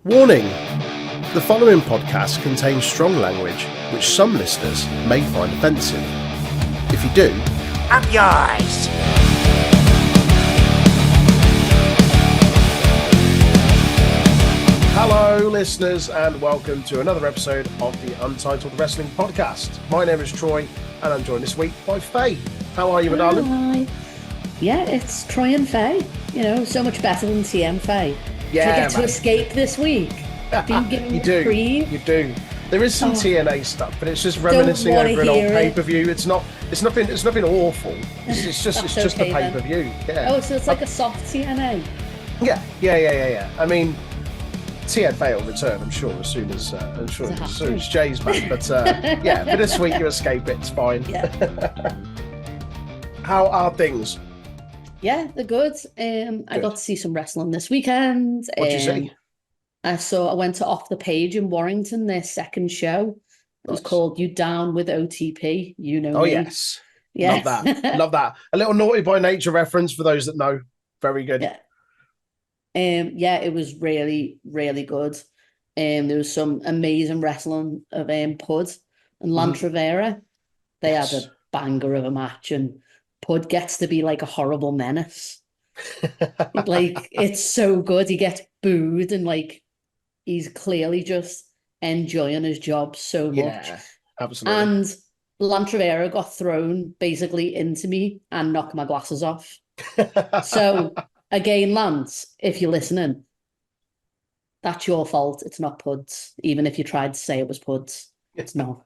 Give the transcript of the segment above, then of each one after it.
Warning! The following podcast contains strong language which some listeners may find offensive. If you do, Up yours! hello listeners and welcome to another episode of the Untitled Wrestling Podcast. My name is Troy and I'm joined this week by Faye. How are you, darling? Hi. Yeah, it's Troy and Faye. You know, so much better than TN Faye. Yeah, I get man. to escape this week. Been given You do. reprieve. You do. There is some Oh. TNA stuff, but it's just reminiscing wanna over an old hear it. pay-per-view. It's nothing awful. It's just That's the okay, then. pay-per-view. Yeah. Oh, so it's like a soft TNA. Yeah. I mean, TN Faye will return, I'm sure, as soon as Jay's back. But yeah, for this week you escape it. It's fine. Yeah. How are things? Yeah, they're good. I got to see some wrestling this weekend. What'd you see? I went to Off the Page in Warrington, their second show. It was Nice. called You Down with OTP. You know Oh me. yes, Yeah. love that. Love that. A little Naughty by Nature reference for those that know. Very good. Yeah. Yeah, it was really, really good. There was some amazing wrestling of Pud and Lance Rivera. They Yes. had a banger of a match, and Pud gets to be like a horrible menace. Like, it's so good. He gets booed, and like he's clearly just enjoying his job so much. Yeah, absolutely. And Lance Rivera got thrown basically into me and knocked my glasses off. So again, Lance, if you're listening, that's your fault. It's not Pud's. Even if you tried to say it was Pud's, it's not.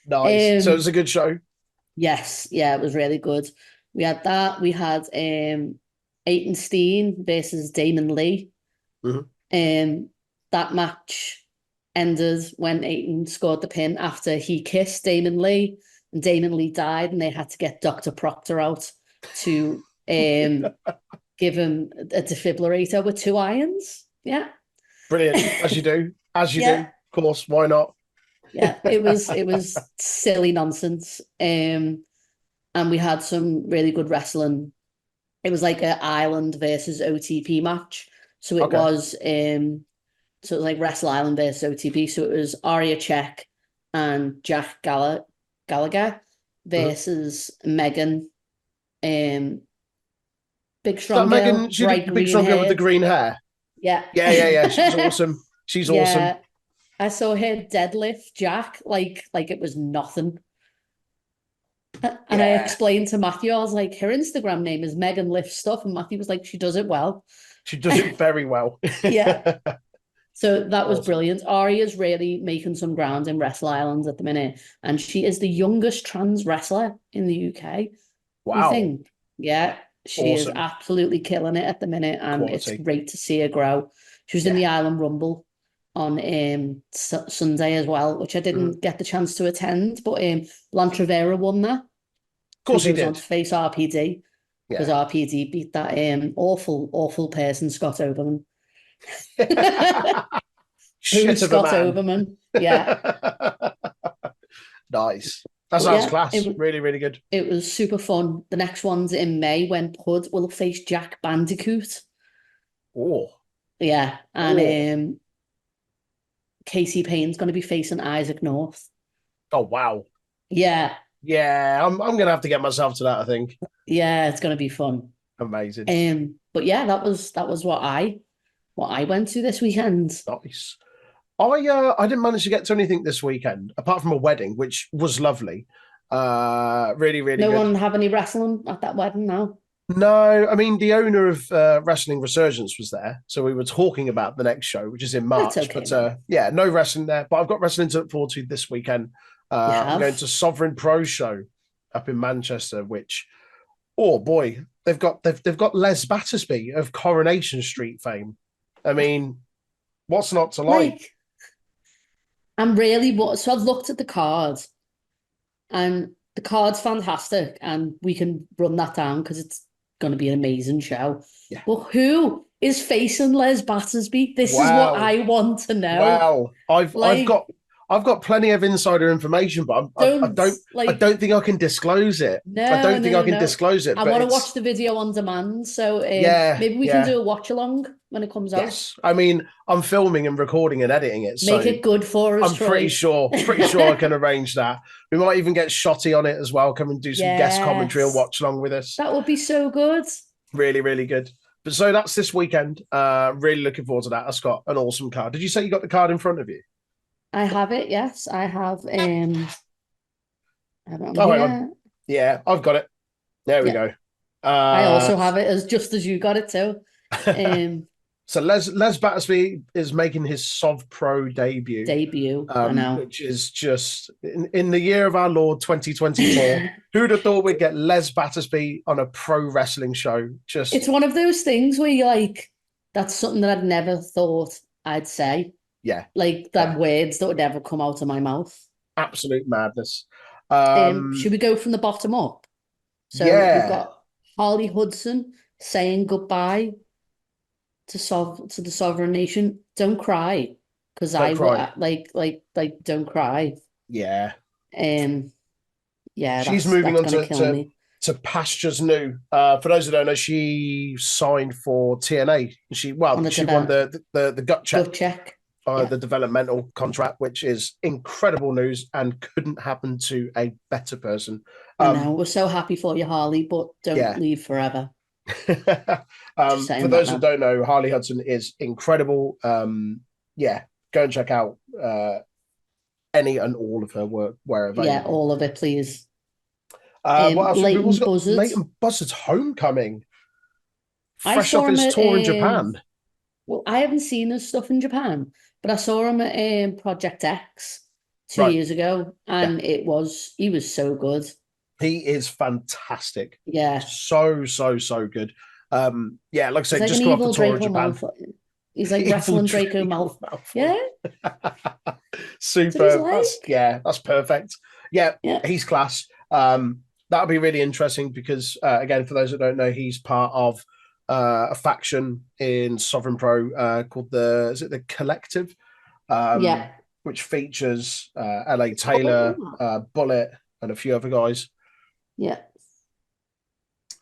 Nice. So it was a good show. Yes, yeah, it was really good. We had that. We had Aiton Steen versus Damon Lee. That match ended when Aiton scored the pin after he kissed Damon Lee, and Damon Lee died, and they had to get Dr. Proctor out to give him a defibrillator with 2 irons. Yeah. Brilliant. As you do. As you do. Yeah. Of course. Why not? Yeah, it was silly nonsense. And we had some really good wrestling. It was like an Island versus OTP match. So it was like Wrestle Island versus OTP. So it was Aria Czech and Jack Gallagher versus Megan. Big strong girl, Megan, she's bright the big green strong girl with the hair. green hair. Yeah. Yeah. She's awesome. She's awesome. Yeah. I saw her deadlift Jack like it was nothing. And I explained to Matthew, I was like, her Instagram name is Megan Lifts Stuff. And Matthew was like, she does it well. She does it very well. Yeah. So that was Awesome. brilliant. Aria's really making some ground in Wrestle Island at the minute. And she is the youngest trans wrestler in the UK. Wow. I think. Yeah. She is Awesome. absolutely killing it at the minute. And Quality. it's great to see her grow. She was in the Island Rumble on Sunday as well, which I didn't get the chance to attend. But Lance Rivera won that. Of course he goes on did. to face RPD. Because RPD beat that awful person, Scott Oberman. Shit of a Scott man. Oberman. Yeah. Nice. That sounds Yeah, class. it- Really, really good. It was super fun. The next one's in May when Pud will face Jack Bandicoot. Oh. Yeah. And Casey Payne's going to be facing Isaac North. Oh, wow. Yeah. Yeah, I'm going to have to get myself to that, I think. Yeah, it's going to be fun. Amazing. But yeah, that was what I went to this weekend. Nice. I didn't manage to get to anything this weekend, apart from a wedding, which was lovely. Really, really No good. one have any wrestling at that wedding now? No, I mean, the owner of Wrestling Resurgence was there. So we were talking about the next show, which is in March. That's okay, But yeah, no wrestling there. But I've got wrestling to look forward to this weekend. I'm have? going to Sovereign Pro Show up in Manchester, which, oh boy, they've got Les Battersby of Coronation Street fame. I mean, what's not to like? I'm so I've looked at the card, and the card's fantastic, and we can run that down because it's going to be an amazing show. Yeah. But who is facing Les Battersby? This is what I want to know. Wow, I've I've got plenty of insider information, but I don't think I can disclose it. I don't think I can disclose it. I want to watch the video on demand, so maybe we can do a watch along when it comes out. Yes, I mean, I'm filming and recording and editing it, so make it good for us. I'm pretty sure I can arrange that. We might even get Shotty on it as well. Come and do some guest commentary and watch along with us. That would be so good. Really, really good. But so that's this weekend. Really looking forward to that. That's got an awesome card. Did you say you got the card in front of you? I have it. Yes, I have. Hang on. Yeah, I've got it. There we go. I also have it just as you got it too. So Les Battersby is making his Sov Pro debut. I know. Which is just in the year of our Lord 2024. Who'd have thought we'd get Les Battersby on a pro wrestling show? It's one of those things where you're like, that's something that I'd never thought I'd say. Yeah. Like words that would never come out of my mouth. Absolute madness. Should we go from the bottom up? So we've got Harley Hudson saying goodbye to the sovereign nation. Don't cry, because don't cry. Yeah. Yeah. She's moving on to pastures new. For those who don't know, she signed for TNA. She won the gut check. The developmental contract, which is incredible news and couldn't happen to a better person. I know, we're so happy for you, Harley, but don't leave forever. For those who don't know, Harley Hudson is incredible. Go and check out any and all of her work wherever. Yeah, all of it, please. What else? Leighton Buzzard's homecoming. Fresh off his tour in Japan. Well, I haven't seen his stuff in Japan, but I saw him at Project X 2 years ago, and he was so good. He is fantastic. Yeah. So good. Like I said, just come off the tour of Japan. He's like wrestling Draco Malfoy. Yeah. Super. That's perfect. Yeah, he's class. That'll be really interesting because, again, for those that don't know, he's part of a faction in Sovereign Pro called the Collective? Which features LA Taylor, Bullet, and a few other guys. Yeah.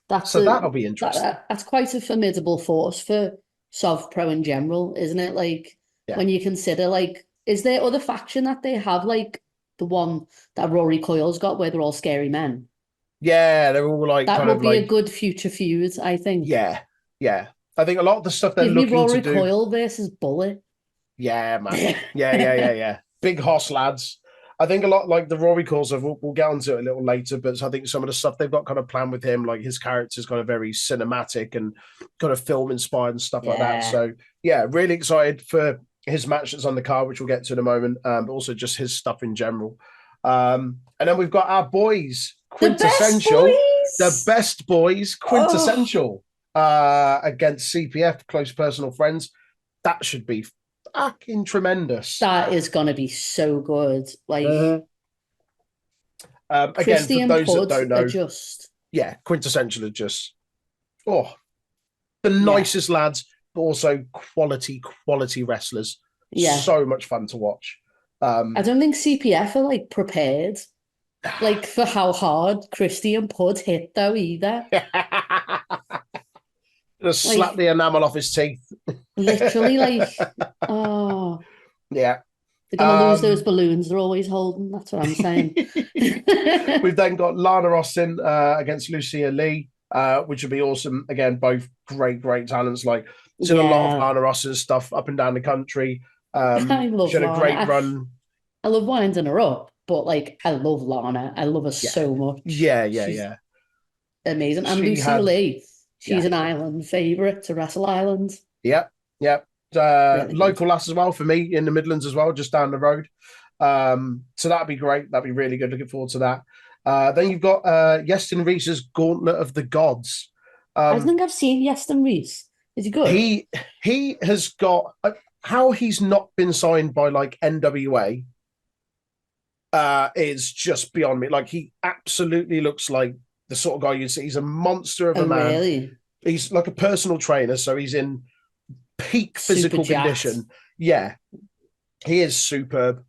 That'll be interesting. That's quite a formidable force for Sov Pro in general, isn't it? Like, when you consider, like, is there other faction that they have, like the one that Rory Coyle's got where they're all scary men? Yeah, they're all like that would be a good future feud, I think. Yeah. I think a lot of the stuff they're looking Rory to do. Coyle versus Bullet. Yeah, man. Yeah. Big hoss lads. I think a lot like the Rory calls of we'll get onto it a little later, but I think some of the stuff they've got kind of planned with him, like his character's kind of very cinematic and kind of film inspired and stuff like that. So really excited for his match that's on the card, which we'll get to in a moment, but also just his stuff in general. And then we've got our boys, Quintessential, the best boys, Quintessential, against CPF, close personal friends. That should be fucking tremendous. That is going to be so good. Like, again, for those that don't know, Quintessential are just the nicest lads, but also quality wrestlers. Yeah, so much fun to watch. I don't think CPF are like prepared, like for how hard Christy and Pud hit though either. Just slap the enamel off his teeth. Literally, like, yeah. They're gonna lose those balloons they're always holding. That's what I'm saying. We've then got Lana Austin against Lucia Lee, which would be awesome. Again, both great talents. Like, seen a lot of Lana Austin stuff up and down the country. I love she had Lana. a great run. I love winding her up, but like, I love Lana. I love her so much. Yeah. Amazing. And Lucia Lee. She's an Ireland favourite to Wrestle Island. Yep. Really local lass as well for me in the Midlands as well, just down the road. So that'd be great. That'd be really good. Looking forward to that. Then you've got Yestin Reese's Gauntlet of the Gods. I think I've seen Yestin Reese. Is he good? He has got how he's not been signed by like NWA is just beyond me. Like, he absolutely looks like the sort of guy you'd see. He's a monster of a man. Really? He's like a personal trainer, so he's in peak physical condition. Yeah. He is superb.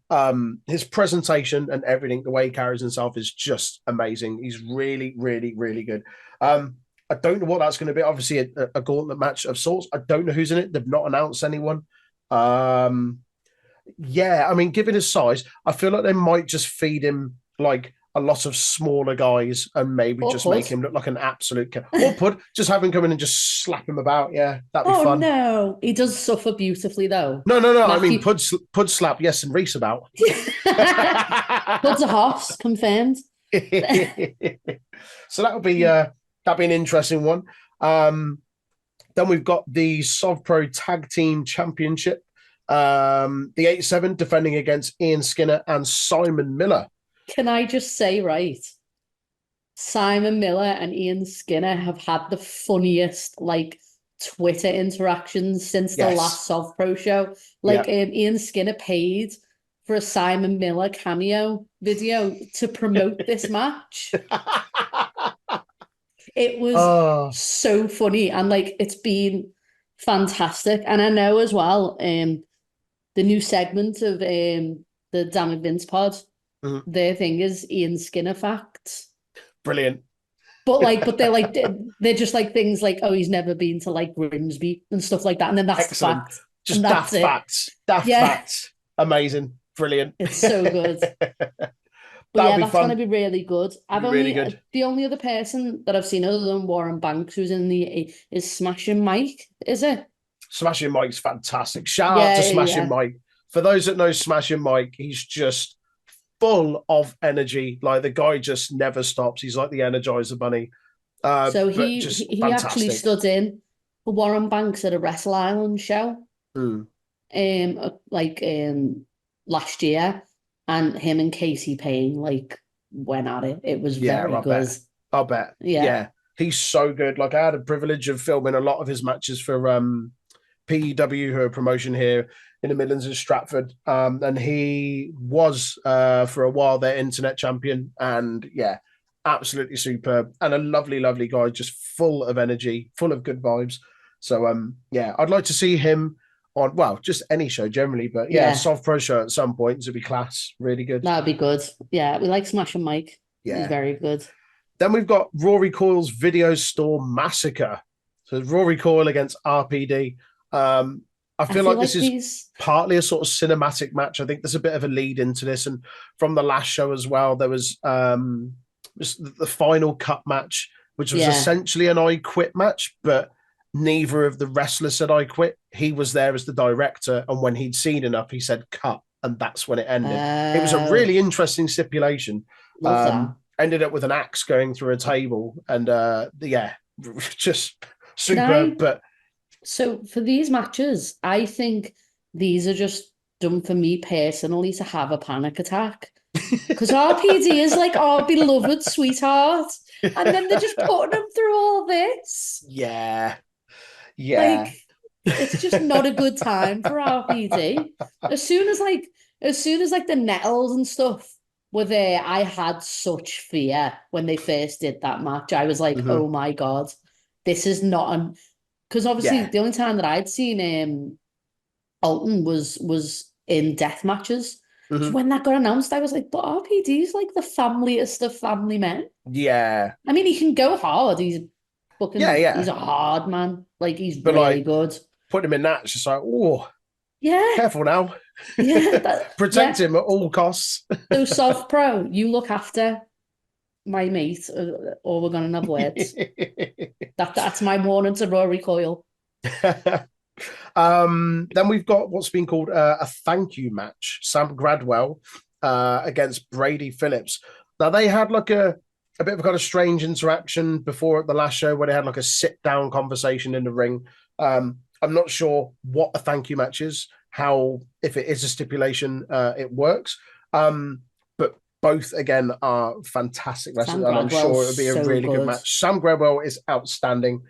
His presentation and everything, the way he carries himself is just amazing. He's really, really, really good. I don't know what that's going to be. Obviously, a gauntlet match of sorts. I don't know who's in it. They've not announced anyone. Yeah, I mean, given his size, I feel like they might just feed him like a lot of smaller guys and maybe Or just make Pud. him look like an absolute or Pud, just have him come in and just slap him about. Yeah, that'd be Oh fun. no, he does suffer beautifully though. No. I mean, Matthew Pud slap, yes, and Reese about. Pud's a hoss, confirmed. So that'll be an interesting one. Then we've got the SovPro Tag Team Championship. The 8-7 defending against Ian Skinner and Simon Miller. Can I just say, right? Simon Miller and Ian Skinner have had the funniest like Twitter interactions since the last SovPro show. Like Ian Skinner paid for a Simon Miller cameo video to promote this match. It was so funny and like it's been fantastic. And I know as well, the new segment of the Damn It Vince pod, their thing is Ian Skinner facts. Brilliant. But they're just like things like, oh, he's never been to like Grimsby and stuff like that. And then that's excellent. The fact. Just daft facts. Daft facts. Amazing. Brilliant. It's so good. But yeah, that's going to be really good. The only other person that I've seen other than Warren Banks who's in the is Smashing Mike, is it? Smashing Mike's fantastic. Shout out to Smashing Mike. For those that know Smashing Mike, he's just full of energy. Like the guy just never stops. He's like the Energizer Bunny. So he actually stood in for Warren Banks at a Wrestle Island show, last year, and him and Casey Payne like went at it. It was very good. I'll bet. Yeah, he's so good. Like I had a privilege of filming a lot of his matches for PEW, who are a promotion here in the Midlands in Stratford. And he was for a while their internet champion, and absolutely superb and a lovely, lovely guy, just full of energy, full of good vibes. So I'd like to see him on just any show generally, but SovPro show at some point. It'd be class, really good. That'd be good. Yeah, we like Smash and Mike. Yeah, he's very good. Then we've got Rory Coyle's Video Store Massacre. So Rory Coyle against RPD. I feel like this is partly a sort of cinematic match. I think there's a bit of a lead into this, and from the last show as well, there was the final cut match, which was essentially an I Quit match, but neither of the wrestlers said I quit. He was there as the director, and when he'd seen enough, he said cut, and that's when it ended. It was a really interesting stipulation. Ended up with an axe going through a table, and just superb. But so for these matches, I think these are just done for me personally to have a panic attack. Because RPD is like our beloved sweetheart, and then they're just putting him through all this. Yeah. Like it's just not a good time for RPD. As soon as the Nettles and stuff were there, I had such fear when they first did that match. I was like, oh my God, this is not because obviously the only time that I'd seen Alton was in death matches. So when that got announced, I was like, but RPD's like the familiest of family men. Yeah. I mean, he can go hard. He's fucking he's a hard man. Like he's really good. Put him in that, it's just like, oh yeah. Careful now. Yeah. Protect him at all costs. So SovPro, you look after my mate, or we're gonna have words. That's my warning to Rory Coyle. Then we've got what's been called a thank you match. Sam Gradwell against Brady Phillips. Now they had like a bit of a kind of strange interaction before at the last show where they had like a sit down conversation in the ring. I'm not sure what a thank you match is, how if it is a stipulation it works. But both again are fantastic wrestlers, and I'm sure it would be a really good match. Sam Gradwell is outstanding.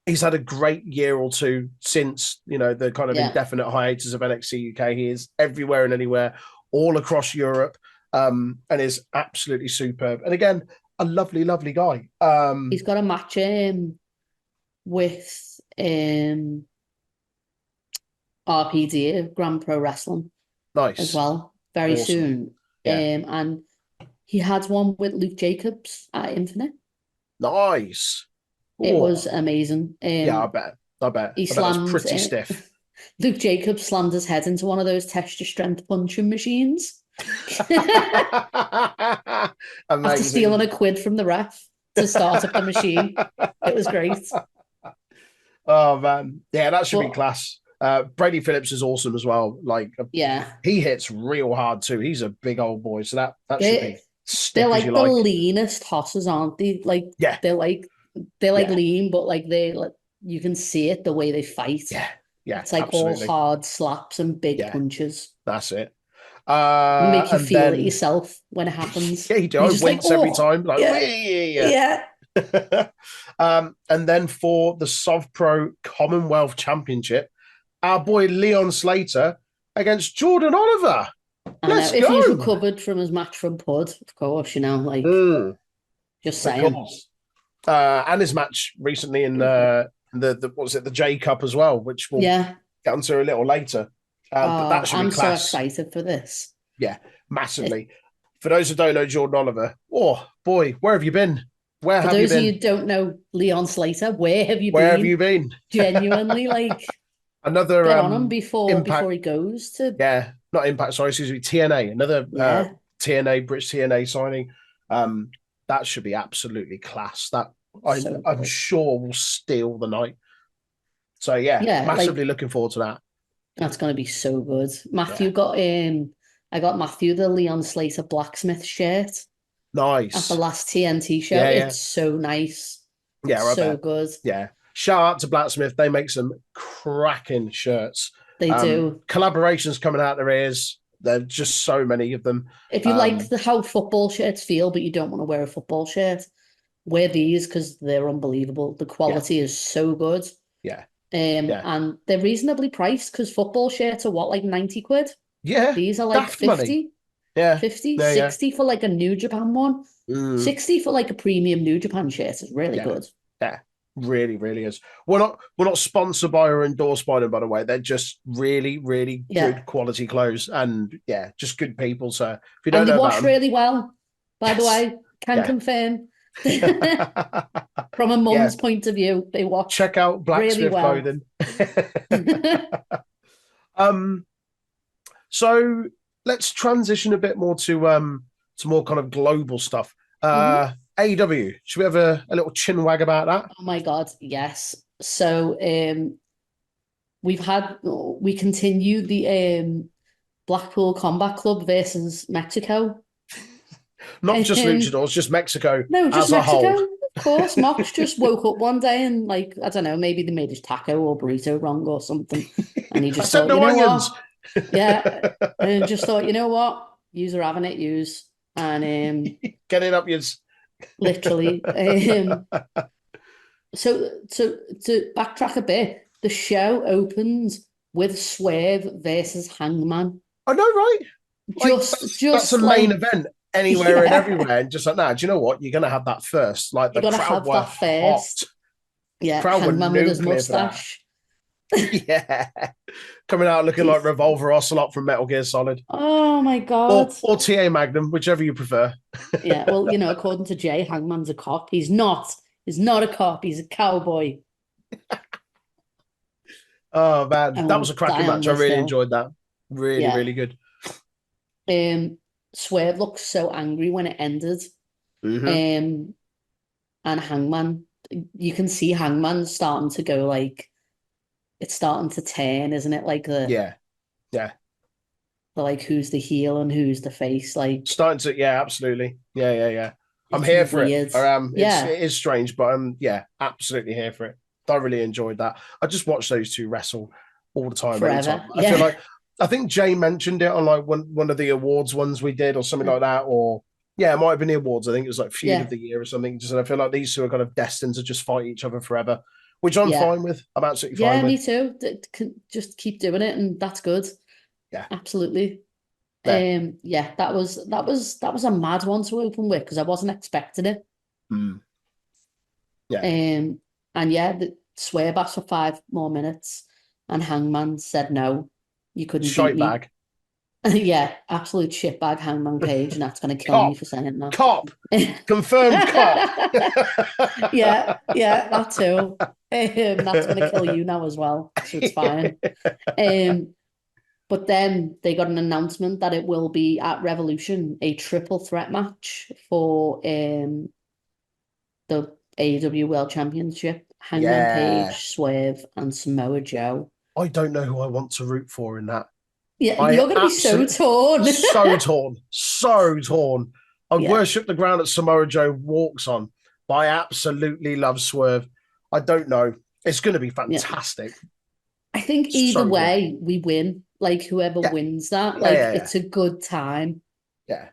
He's had a great year or two since, the kind of indefinite hiatus of NXT UK. He is everywhere and anywhere, all across Europe, and is absolutely superb. And again, a lovely, lovely guy. He's got a match with RPD of Grand Pro Wrestling Nice. as well, very soon. Yeah. And he had one with Luke Jacobs at Infinite. Nice. It was amazing. Yeah, I bet. I bet it was pretty stiff. Luke Jacobs slammed his head into one of those test your strength punching machines. After stealing a quid from the ref to start up the machine. It was great. Oh man. Yeah, that should be class. Brady Phillips is awesome as well. Like, he hits real hard too. He's a big old boy, so that should be stiff. They're like the leanest hosses, aren't they? Like, they're lean, but like you can see it the way they fight. Yeah, it's like absolutely. all hard slaps and big punches. That's it. You make you feel it yourself when it happens. Yeah, you do. I wince every time. Like, yeah. And then for the SovPro Commonwealth Championship, our boy Leon Slater against Jordan Oliver. Let's go. If he's recovered from his match from Pud, of course, like just saying. And his match recently in the J Cup as well, which we'll get onto a little later. But that should be class. I'm so excited for this. Yeah, massively. For those who don't know Jordan Oliver, oh boy, where have you been? Where have you been? For those of you who don't know Leon Slater, where have you been? Where have you been? Genuinely, like another get on him before he goes to not Impact. Sorry, excuse me. TNA, another TNA British TNA signing. That should be absolutely class. That I'm sure will steal the night. So massively looking forward to that. That's going to be so good. Matthew got in. I got Matthew the Leon Slater blacksmith shirt. Nice. At the last TNT show. It's so nice. Yeah, so good. Yeah. Shout out to Blacksmith. They make some cracking shirts. They do. Collaborations coming out their ears. There are just so many of them. If you like how football shirts feel, but you don't want to wear a football shirt, wear these because they're unbelievable. The quality is so good. Yeah. And they're reasonably priced because football shirts are like 90 quid? Yeah. These are like 50. Money. Yeah. 50, 60 for like a New Japan one. 60 for like a premium New Japan shirt is really good. Yeah. Really, really is. We're not sponsored by or endorsed by them, by the way. They're just really, really good quality clothes and just good people. So if you don't know they wash them, really well, by the way. Can confirm. From a mum's point of view, they wash. Check out Blacksmith really Clothing. So let's transition a bit more to more kind of global stuff. AEW, should we have a little chin wag about that? Oh my god, yes. So we continue the Blackpool Combat Club versus Mexico. Not just luchadors, just Mexico. No, just as Mexico. A whole. Of course, Mox just woke up one day and I don't know, maybe they made his taco or burrito wrong or something, and he just thought, onions. What? And just thought, you know what, yous are having it, yous, and get it up, yous. Literally. So to backtrack a bit, the show opens with Swerve versus Hangman. I know, right? Just that's a main event anywhere and everywhere. And just like, do you know what? You're gonna have that first. Like the crowd were hot. Yeah, Hangman with his mustache. Coming out looking like Revolver Ocelot from Metal Gear Solid. Oh my god. Or TA Magnum, whichever you prefer. Well, according to Jay, Hangman's a cop. He's not a cop, he's a cowboy. Oh man, that was a cracking match. I really enjoyed that. Really good. Swerve looked so angry when it ended. And Hangman, you can see Hangman starting to go like, it's starting to turn, isn't it? Like the like who's the heel and who's the face, like starting to absolutely. I'm here for it. I am. It is strange, but I'm absolutely here for it. Thoroughly enjoyed that. I just watch those two wrestle all the time. Forever. I feel like, I think Jay mentioned it on like one of the awards ones we did or something like that, or it might have been the awards. I think it was like Feud of the Year or something. Just I feel like these two are kind of destined to just fight each other forever, which I'm fine with. I'm absolutely fine with. Me too. Just keep doing it, and that's good. Yeah, absolutely. That was a mad one to open with because I wasn't expecting it. Yeah. And the swear bass for 5 more minutes. and Hangman said no, you couldn't beat Shite me. bag. Yeah, absolute shitbag Hangman Page, and that's going to kill me Cop. for saying that. Cop. Confirmed cop. Yeah, that too. That's going to kill you now as well, so it's fine. But then they got an announcement that it will be at Revolution, a triple threat match for the AEW World Championship. Hangman Page, Swerve, and Samoa Joe. I don't know who I want to root for in that. Yeah, you're going to be so torn. So torn. So torn. I worship the ground that Samoa Joe walks on, but I absolutely love Swerve. I don't know. It's going to be fantastic. Yeah. I think either way, we win. Like, whoever wins that, it's a good time. Yeah.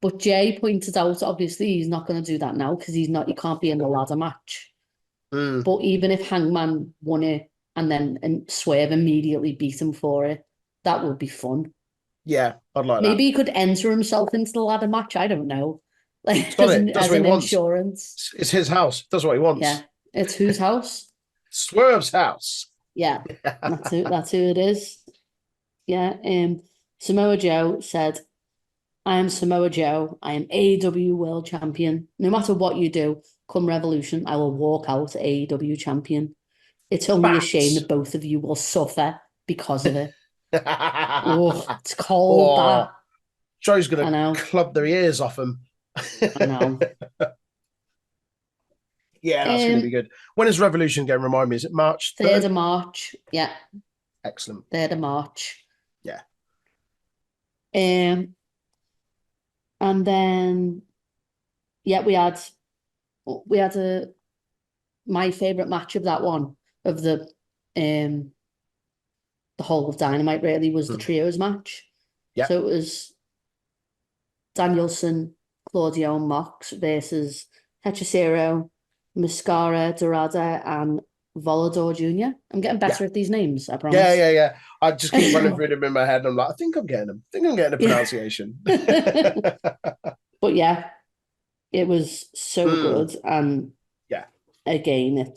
But Jay pointed out, obviously, he's not going to do that now because he can't be in the ladder match. But even if Hangman won it and then Swerve immediately beat him for it, that would be fun. Yeah, I'd like Maybe he could enter himself into the ladder match. I don't know. Like, does as an insurance. It's his house. Does what he wants. Yeah. It's whose house? Swerve's house. Yeah. That's who it is. Yeah. Samoa Joe said, I am Samoa Joe. I am AEW World Champion. No matter what you do, come Revolution, I will walk out AEW Champion. It's only a shame that both of you will suffer because of it. It's cold, that. Joe's going to club their ears off him. I know. Yeah, that's going to be good. When is Revolution again? Remind me, is it March 3rd? 3rd of March, yeah. Excellent. 3rd of March. Yeah. And then, we had my favourite match of that one, of the whole of Dynamite, really, was the trios match. Yeah. So it was Danielson, Claudio, and Mox versus Hechicero, Mascara, Dorada, and Volador Jr. I'm getting better at these names, I promise. Yeah. I just keep running through them in my head, and I'm like, I think I'm getting them. I think I'm getting a pronunciation. But yeah, it was so good. And again,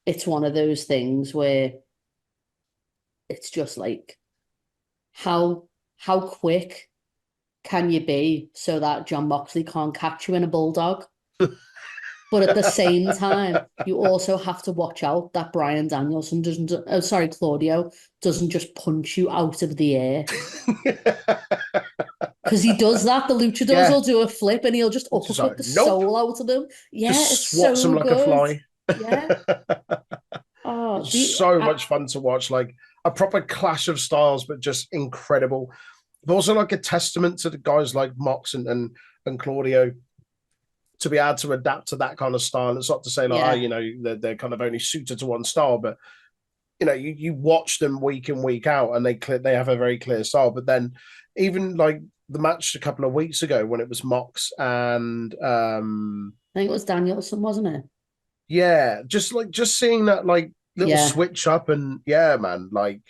it's one of those things where it's just like, how quick can you be so that Jon Moxley can't catch you in a bulldog? But at the same time, you also have to watch out that Bryan Danielson Claudio doesn't just punch you out of the air. Because he does that. The luchadors will do a flip and he'll just uppercut the soul out of them. Yeah, just swats him like a fly. Yeah. So much fun to watch. Like a proper clash of styles, but just incredible. But also like a testament to the guys like Mox and Claudio, to be able to adapt to that kind of style. It's not to say they're kind of only suited to one style, but you watch them week in, week out, and they have a very clear style. But then even like the match a couple of weeks ago when it was Mox and I think it was Danielson, wasn't it? Yeah, just seeing that like little switch up, and man, like,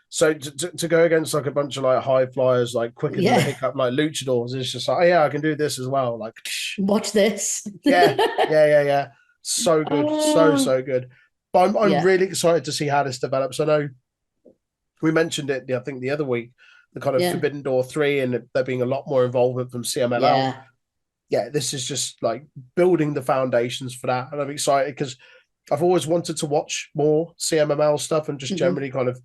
so to go against like a bunch of like high flyers, like quicker than the hiccup, like luchadors, it's just like, I can do this as well. Like, watch this. Yeah. So good, so good. But I'm really excited to see how this develops. I know we mentioned it, I think the other week, the kind of Forbidden Door 3, and there being a lot more involvement from CMLL. Yeah, this is just like building the foundations for that, and I'm excited because I've always wanted to watch more CMML stuff and just generally kind of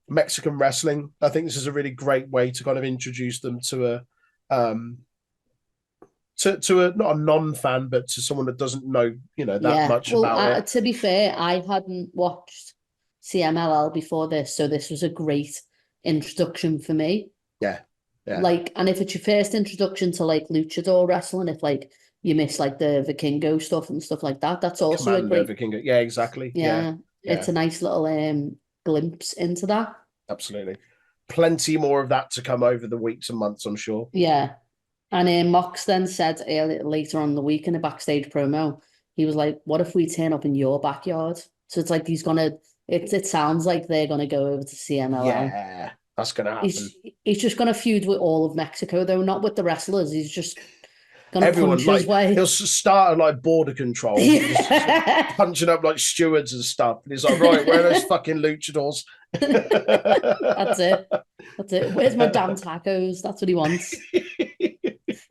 Mexican wrestling. I think this is a really great way to kind of introduce them to a not a non-fan, but to someone that doesn't know that much about it. To be fair, I hadn't watched CMLL before this, so this was a great introduction for me. Yeah. Like, and if it's your first introduction to like luchador wrestling, if like you miss like the Vikingo stuff and stuff like that, that's also Commando, a great Vikingo. Yeah, exactly. Yeah. It's a nice little glimpse into that. Absolutely. Plenty more of that to come over the weeks and months, I'm sure. Yeah. And Mox then said later on in the week in a backstage promo, he was like, what if we turn up in your backyard? So it's like it sounds like they're gonna go over to CMLL. Yeah, that's gonna happen. He's just gonna feud with all of Mexico though, not with the wrestlers. He's just Gonna everyone, punch his like, way. he'll start at like border control, just punching up like stewards and stuff. And he's like, right, where are those fucking luchadors? That's it. That's it. Where's my damn tacos? That's what he wants.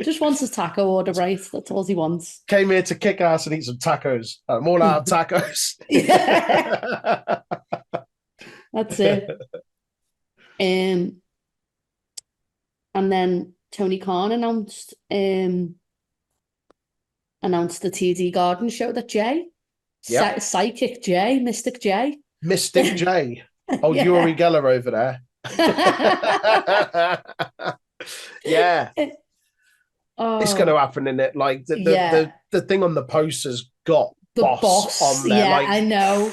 Just wants his taco order right. That's all he wants. Came here to kick ass and eat some tacos. I'm all out of tacos. Yeah. That's it. And then Tony Khan announced the TD Garden show that Jay, Psychic Jay, Mystic J. Mystic J. Oh, Yeah. Yuri Geller over there. Yeah. Oh, it's going to happen, in it. Like the thing on the poster's got the boss on there. Yeah, like, I know.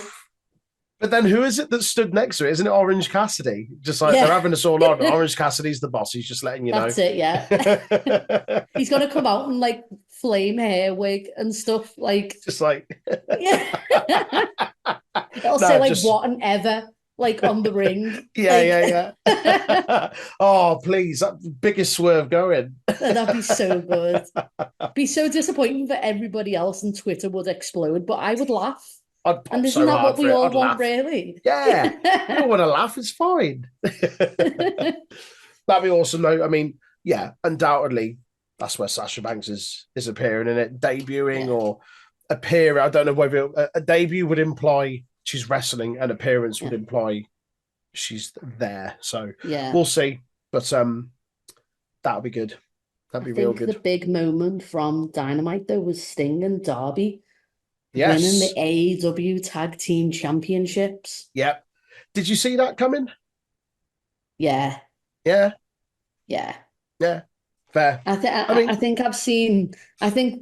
But then who is it that stood next to it? Isn't it Orange Cassidy? Just like they're having us all on. Orange Cassidy's the boss. He's just letting you know. That's it, yeah. He's gonna come out in like flame hair wig and stuff, like just like yeah. It'll say like what and ever, like on the ring. Yeah. Oh, please, that biggest swerve going. That'd be so good. Be so disappointing for everybody else, and Twitter would explode, but I would laugh. I'd pop and isn't so that hard what we all want, laugh. Really? Yeah. I don't want to laugh. It's fine. That'd be awesome, though. I mean, yeah, undoubtedly, that's where Sasha Banks is appearing in it, debuting or appearing. I don't know whether a debut would imply she's wrestling, an appearance would imply she's there. So we'll see. But that'll be good. That'd be real good. The big moment from Dynamite, though, was Sting and Darby. Yes. Winning the AEW Tag Team Championships. Yep. Did you see that coming? Yeah. Yeah. Yeah. Yeah. Fair. I think I've seen. I think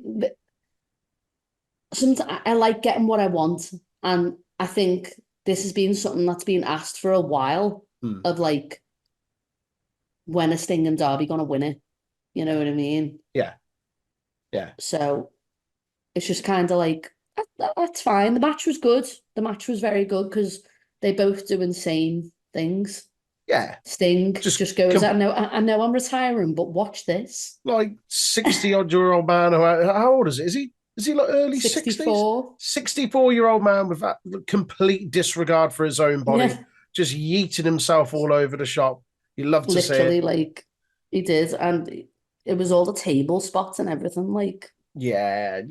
sometimes I like getting what I want, and I think this has been something that's been asked for a while. Of like, when are Sting and Darby gonna win it? You know what I mean? Yeah. Yeah. So it's just kind of like. That's fine. The match was good. The match was very good because they both do insane things. Yeah. Sting just goes, I know I'm retiring, but watch this. Like 60-odd-year-old man. How old is it? Is he like early 64? 64-year-old man with that complete disregard for his own body, just yeeting himself all over the shop. You love to see it. Literally, like, he did. And it was all the table spots and everything. Like, yeah.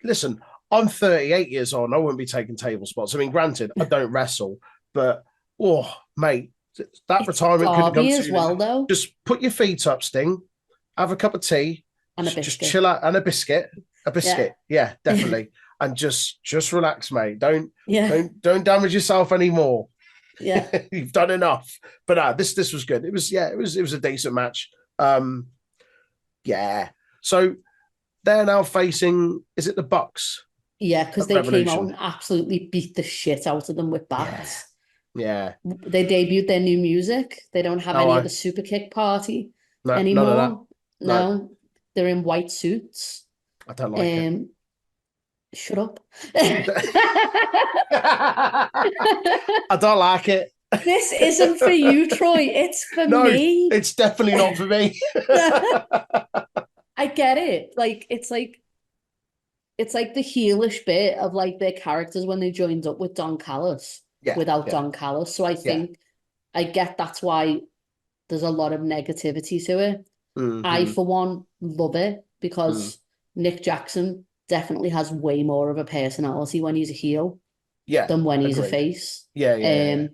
Listen, I'm 38 years old and I wouldn't be taking table spots. I mean, granted, I don't wrestle, but, oh, mate, that retirement couldn't come as well, though. Just put your feet up, Sting, have a cup of tea, and a biscuit. Just chill out, and a biscuit. Yeah, definitely. And just relax, mate. Don't damage yourself anymore. Yeah. You've done enough. But this was good. It was a decent match. Yeah. So they're now facing, is it the Bucks? Yeah, because they came out and absolutely beat the shit out of them with bats. Yeah. They debuted their new music. They don't have any of the super kick party anymore. None of that. No. They're in white suits. I don't like it. Shut up. I don't like it. This isn't for you, Troy. It's for me. It's definitely not for me. I get it. Like, it's like the heelish bit of like their characters when they joined up with Don Callis without Don Callis. So I think I get that's why there's a lot of negativity to it. Mm-hmm. I, for one, love it because Nick Jackson definitely has way more of a personality when he's a heel than when he's a face. And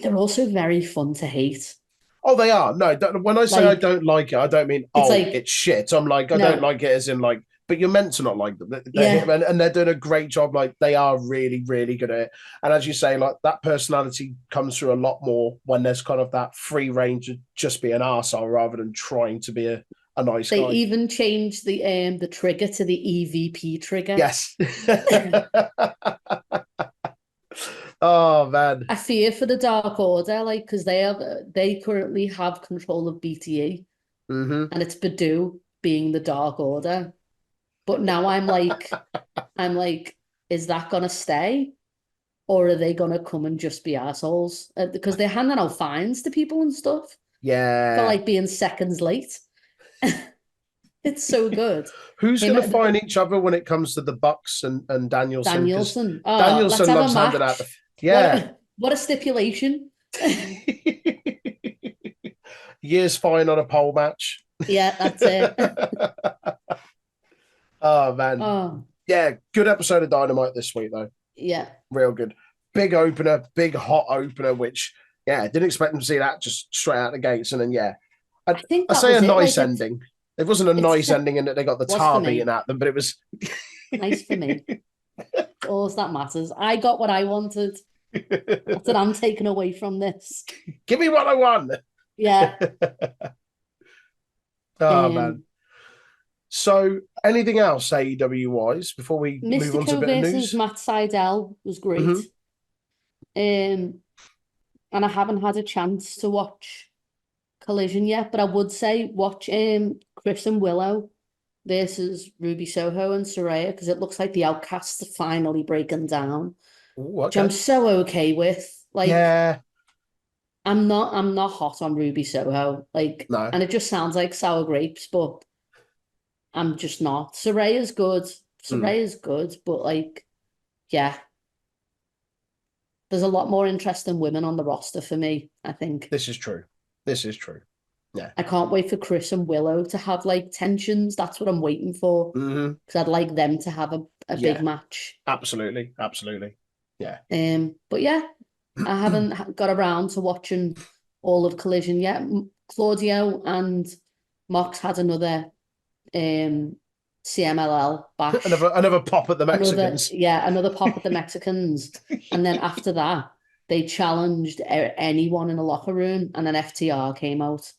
they're also very fun to hate. Oh, they are. No, when I say I don't like it, I don't mean, it's shit. I'm like, I don't like it as in like, but you're meant to not like them. And they're doing a great job. Like, they are really, really good at it. And as you say, like, that personality comes through a lot more when there's kind of that free range of just be an arsehole rather than trying to be a nice guy. They even changed the trigger to the EVP trigger. Yes. Oh, man. I fear for the Dark Order, like, because they currently have control of BTE. Mm-hmm. And it's Badu being the Dark Order. But now I'm like, is that gonna stay, or are they gonna come and just be assholes? Because they're handing out fines to people and stuff. Yeah, for like being seconds late. It's so good. Who's going to find each other when it comes to the Bucks and Danielson? Danielson. Oh, Danielson let's have loves a handing match. out the What a stipulation. Year's fine on a pole match. Yeah, that's it. Oh man. Oh. Yeah, good episode of Dynamite this week though. Yeah. Real good. Big opener, big hot opener, which didn't expect them to see that just straight out the gates. And then I think I that say was a it. nice Like, ending. It wasn't a nice ending in that they got the tar beaten at them, but it was nice for me. All that matters. I got what I wanted. That's what I'm taking away from this. Give me what I want. Yeah. Oh man. So anything else AEW wise before we move on to a bit of news? versus Matt Sydal was great. And I haven't had a chance to watch Collision yet, but I would say watch Chris and Willow versus Ruby Soho and Saraya, because it looks like the Outcasts are finally breaking down. Ooh, okay. Which I'm so okay with. Like, yeah. I'm not hot on Ruby Soho. Like, no. And it just sounds like sour grapes, but I'm just not. Saraya's good. Saraya's good, but like, yeah. There's a lot more interesting women on the roster for me, I think. This is true. Yeah. I can't wait for Chris and Willow to have like tensions. That's what I'm waiting for. Because I'd like them to have a big match. Absolutely. Yeah. But yeah, I haven't got around to watching all of Collision yet. Claudio and Mox had another CMLL bash. Another pop at the Mexicans. Another pop at the Mexicans. And then after that, they challenged anyone in the locker room, and then FTR came out.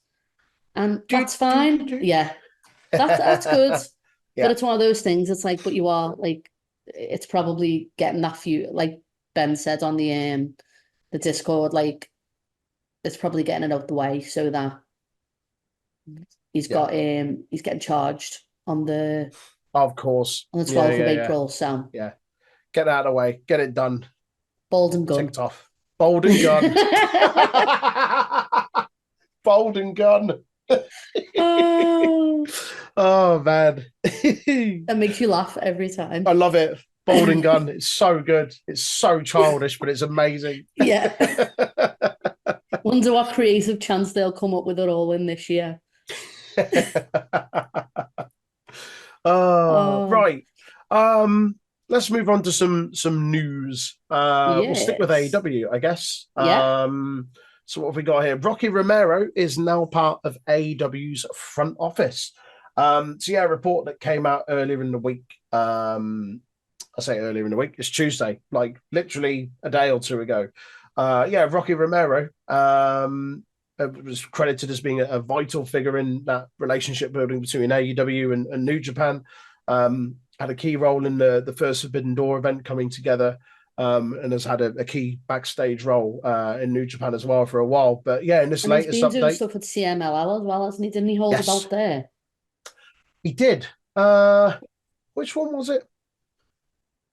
And that's fine. Yeah, that's good. But it's one of those things. It's like, but you are like, it's probably getting that few, like Ben said on the Discord, like it's probably getting it out the way so that he's got he's getting charged on the of course on the 12th of April. So get that out of the way, get it done. Bold and gun. Ticked off. Bold and gun. Bold and gun. Oh man. That makes you laugh every time. I love it. Bold and gun. It's so good. It's so childish, but it's amazing. Yeah. Wonder what creative chance they'll come up with it all in this year. Right. Let's move on to some news. We'll stick with AEW, I guess. So what have we got here? Rocky Romero is now part of AEW's front office. A report that came out earlier in the week. I say earlier in the week, it's Tuesday, like literally a day or two ago. Rocky Romero was credited as being a vital figure in that relationship building between AEW and New Japan. Had a key role in the first Forbidden Door event coming together, and has had a key backstage role in New Japan as well for a while. But in this latest he's been doing update, stuff with CMLL as well, hasn't he? Didn't he hold it out there? He did. Which one was it?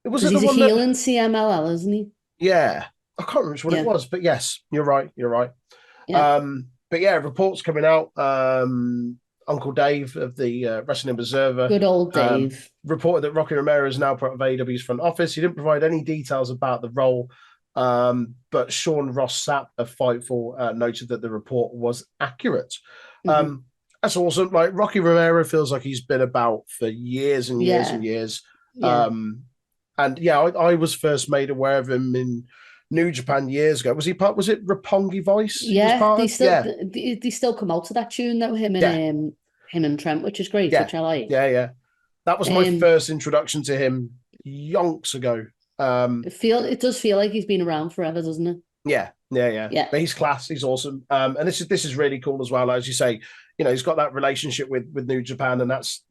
He's a heel in CMLL, isn't he? Yeah, I can't remember which one it was, but yes, you're right. Yeah. Reports coming out. Uncle Dave of the Wrestling Observer, good old Dave, reported that Rocky Romero is now part of AEW's front office. He didn't provide any details about the role, but Sean Ross Sapp of Fightful noted that the report was accurate. That's awesome. Like, Rocky Romero feels like he's been about for years and years and years. I was first made aware of him in New Japan years ago. Was he part? Was it Roppongi Vice? Yeah, they still come out to that tune though. Him and Trent, which is great. Which I like. Yeah. That was my first introduction to him yonks ago. It does feel like he's been around forever, doesn't it? Yeah. But he's class. He's awesome. And this is really cool as well. As you say, he's got that relationship with New Japan, and that's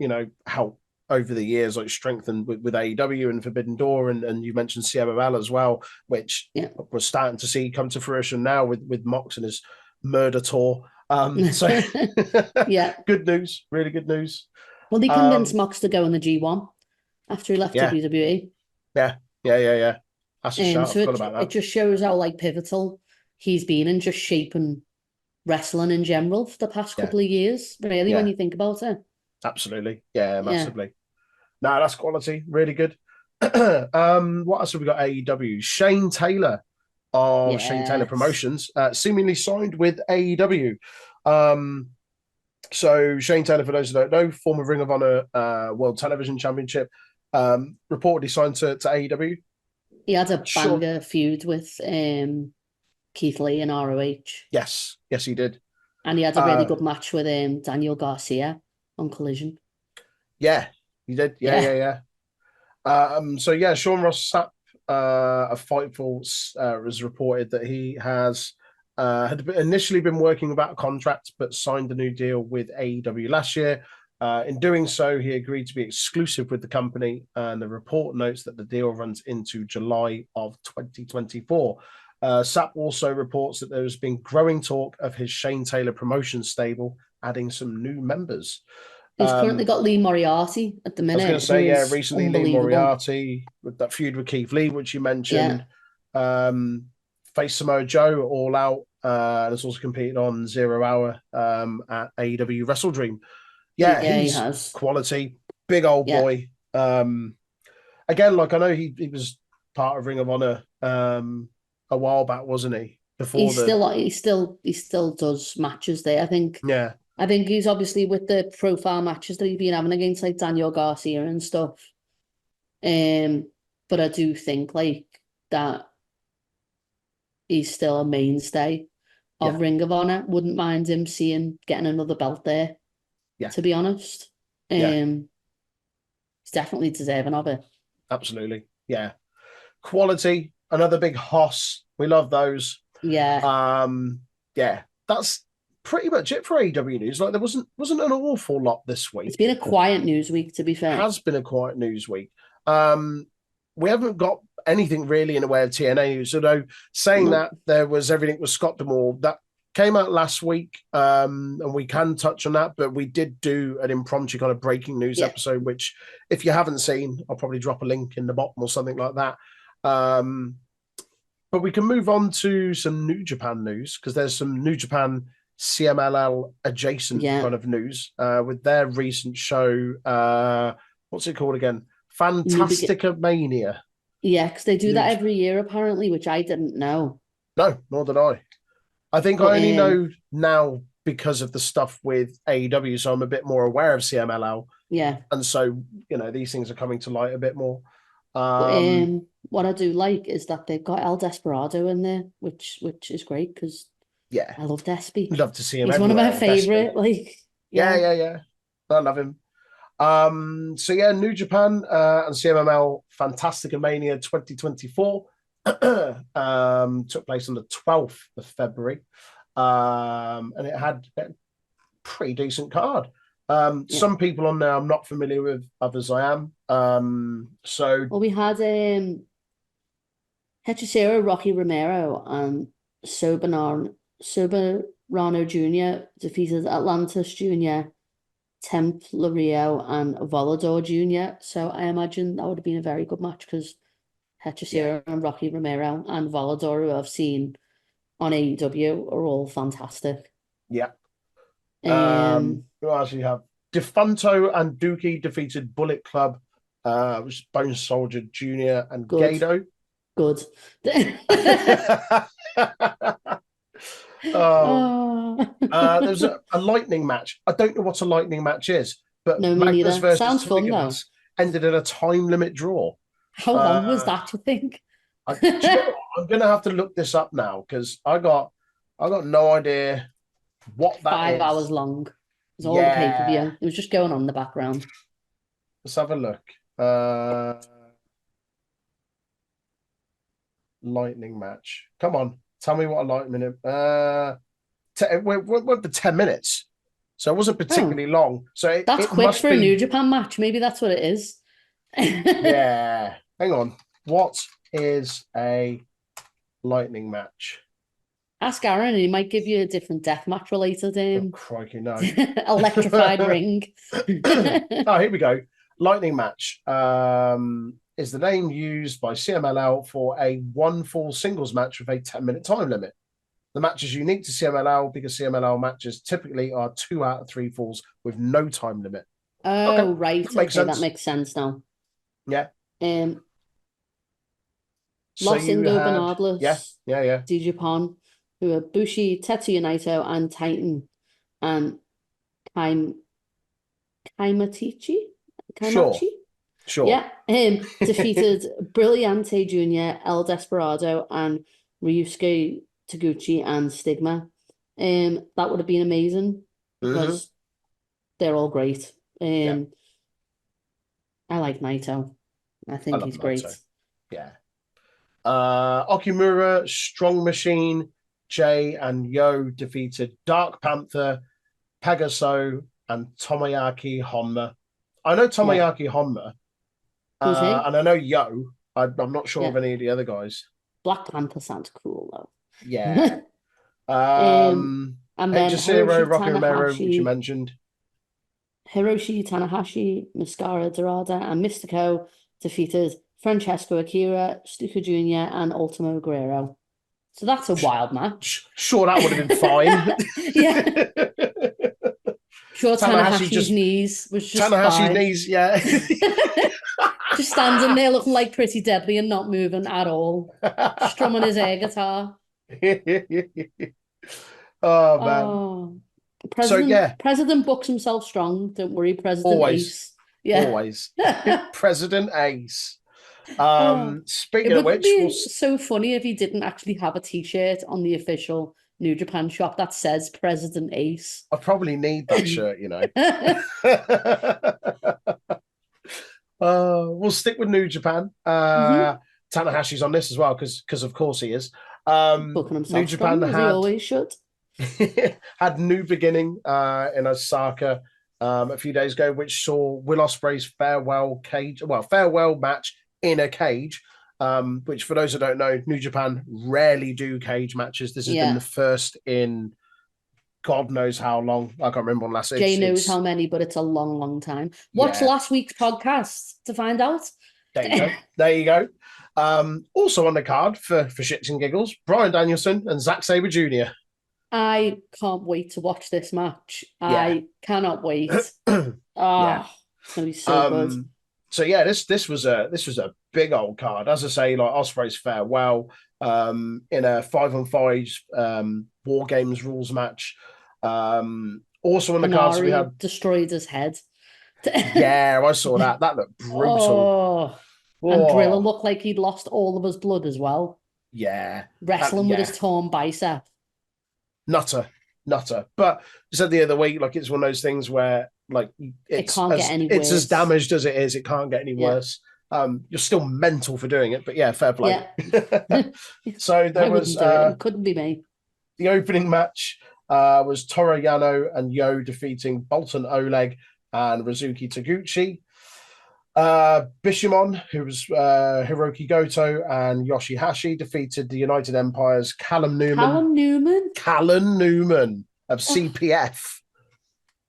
how over the years like strengthened with AEW and Forbidden Door, and you mentioned CMLL as well, which we're starting to see come to fruition now with Mox and his murder tour. Good news, really good news. Well, they convinced Mox to go in the G1 after he left WWE. Yeah. That's a shout. I forgot about that. It just shows how like pivotal he's been in just shaping wrestling in general for the past couple of years. Really, when you think about it. Absolutely. Yeah, Yeah. massively. No, that's quality. Really good. What else have we got? AEW. Shane Taylor of Shane Taylor Yes. Promotions, seemingly signed with AEW. So Shane Taylor, for those who don't know, former Ring of Honor World Television Championship, reportedly signed to AEW. He had a Sure. banger feud with Keith Lee in ROH. Yes, he did. And he had a really good match with Daniel Garcia on Collision. Yeah, he did. Yeah. So yeah, Sean Ross Sapp of Fightful was reported that he has had initially been working without a contract, but signed a new deal with AEW last year. In doing so, he agreed to be exclusive with the company, and the report notes that the deal runs into July of 2024. Sapp also reports that there has been growing talk of his Shane Taylor promotion stable adding some new members. He's currently got Lee Moriarty at the I was going minute, to who say, yeah, is recently Lee unbelievable. Moriarty with that feud with Keith Lee, which you mentioned. Yeah. Face Samoa Joe all out, and has also competed on 0 Hour at AEW Wrestle Dream. Yeah, Yeah, he he's has. quality, big old Yeah. boy. Again, like I know he was part of Ring of Honor a while back, wasn't he? Before He still does matches there. yeah, I think he's obviously with the profile matches that he's been having against like Daniel Garcia and stuff. But I do think like that he's still a mainstay of Ring of Honor. Wouldn't mind him getting another belt there. Yeah. To be honest. He's definitely deserving of it. Absolutely. Yeah. Quality, another big hoss. We love those. Yeah. Yeah, that's pretty much it for AEW news. Like there wasn't an awful lot this week. It's been a quiet news week, to be fair. Has been a quiet news week. We haven't got anything really in the way of TNA news. Although saying that there was everything with Scott D'Amore that came out last week, and we can touch on that. But we did do an impromptu kind of breaking news episode, which if you haven't seen, I'll probably drop a link in the bottom or something like that. But we can move on to some New Japan news because there's some New Japan CMLL adjacent kind of news with their recent show. What's it called again? Fantastica Mania. Yeah, because they do that every year apparently, which I didn't know. No, nor did I. I think I only know now because of the stuff with AEW, so I'm a bit more aware of CMLL. Yeah. And so, these things are coming to light a bit more. What I do like is that they've got El Desperado in there, which is great because I love Despy. Love to see him. He's one of my favorite. Yeah. I love him. So yeah, New Japan and CMLL Fantastica Mania 2024 took place on the 12th of February, and it had a pretty decent card. Some people on there I'm not familiar with, others I am. Well, we had Hechicero, Rocky Romero, and Soberano Jr. defeated Atlantis Jr., Templario, and Volador Jr. So I imagine that would have been a very good match because Hechicero and Rocky Romero and Volador, who I've seen on AEW, are all fantastic. Yeah. Who else do you have? Defunto and Dookie defeated Bullet Club, which is Bone Soldier Jr. and Gado. Good. There's a lightning match. I don't know what a lightning match is, but no, Magnus versus sounds fun though. Ended in a time limit draw. How long was that, you think? I'm gonna have to look this up now because I got no idea what that 5 is. hours long. It was all the pay-per-view. It was just going on in the background. Let's have a look. Lightning match. Come on, tell me what a lightning. It went for 10 minutes, so it wasn't particularly long. So that's quick for a New Japan match. Maybe that's what it is. Yeah. Hang on. What is a lightning match? Ask Aaron, and he might give you a different death match related. Oh, crikey, no. Electrified ring. Oh, here we go. Lightning match is the name used by CMLL for a one-fall singles match with a 10-minute time limit. The match is unique to CMLL because CMLL matches typically are 2 out of 3 falls with no time limit. Oh, right. that makes Okay, that sense. makes sense now. Yeah. Um, So Los you had, yeah, Ingobernables, yeah, yeah. Di Japan, who are Bushi, Tetsuya Naito, and Titan, and Kaim Kaimatichi? Sure, Kaimachi? sure. Yeah, defeated Brillante Jr., El Desperado, and Ryusuke Taguchi and Stigma. That would have been amazing Hmm. because they're all great. Yeah, I like Naito. I I think love he's great. Naito. Yeah. Okumura, Strong Machine, Jay, and Yo defeated Dark Panther, Pegaso, and Tomoyaki Honma. I know Yeah. Tomoyaki Honma, Who's he? and I know Yo. I'm not sure of Yeah. any of the other guys. Black Panther sounds cool Yeah. though. And then Hechicero, Rocky Romero, which you mentioned. Hiroshi Tanahashi, Mascara Dorada, and Mystico defeated Francesco Akira, Stuka Jr., and Ultimo Guerrero. So that's a wild match. Sure, that would have been fine. Yeah. Sure, Tanahashi Tanahashi's just knees was just Tanahashi's fine. knees, yeah. Just standing there looking like Pretty Deadly and not moving at all. Strumming his air guitar. Oh man. Oh, So yeah, President books himself strong. Don't worry, President always, Ace. Yeah. always. President Ace. Oh, it Speaking of would which, be so funny if he didn't actually have a t-shirt on the official New Japan shop that says President Ace. I probably need that shirt, you know. We'll stick with New Japan. Hmm. Tanahashi's on this as well because of course he is. Booking New himself Japan strong as he always should. had New Beginning in Osaka a few days ago, which saw Will Ospreay's farewell match in a cage. Which for those who don't know, New Japan rarely do cage matches. This has been the first in God knows how long. I can't remember when last. Jay knows how many, but it's a long, long time. Watch Yeah. last week's podcast to find out. There you go. There you go. Also on the card for shits and giggles, Bryan Danielson and Zack Sabre Jr. I can't wait to watch this match. Yeah. I cannot wait. Yeah. It's gonna be so good. So yeah, this was a big old card. As I say, like Ospreay's farewell in a 5-on-5 War Games rules match. Also on the cards we had destroyed his head. Yeah, I saw that. That looked brutal. And Driller looked like he'd lost all of his blood as well. Yeah. Wrestling with his torn bicep. Nutter. But you said the other week, like it's one of those things where like it can't get any worse. It's as damaged as it is. It can't get any worse. You're still mental for doing it, but yeah, fair play. Yeah. So there was it couldn't be me. The opening match was Toru Yano and Yo defeating Bolton Oleg and Rizuki Taguchi. Bishamon, who was Hiroki Goto, and Yoshihashi defeated the United Empire's Callum Newman of CPF.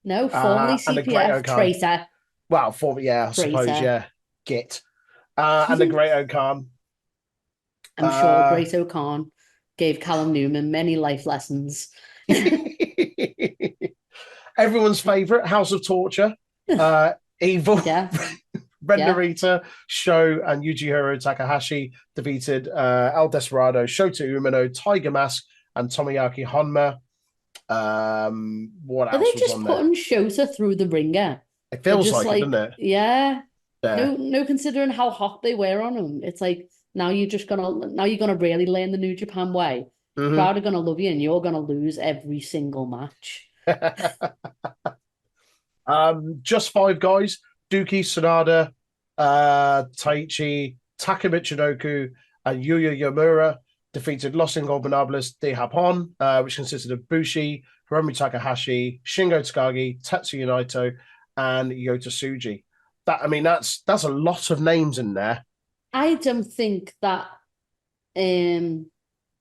No, formerly CPF, traitor. Well, I suppose, yeah. Git. And the Great O'Khan. I'm sure Great O'Khan gave Callum Newman many life lessons. Everyone's favourite, House of Torture. Evil. Yeah. Red Narita, Sho, and Yujihiro Takahashi defeated El Desperado, Shota Umino, Tiger Mask, and Tomoyaki Honma. What else? Are they just putting Shota through the ringer? It feels like it, doesn't it? Yeah. No, considering how hot they were on him, it's like now you're gonna really learn the New Japan way. Mm-hmm. Crowd are gonna love you, and you're gonna lose every single match. Just 5 guys. Duki, Sanada, Taichi, Taka Michinoku, and Yuya Yamura defeated Los Ingobernables de Japón, which consisted of Bushi, Hiromu Takahashi, Shingo Takagi, Tetsuya Naito, and Yota Tsuji. That's a lot of names in there. I don't think that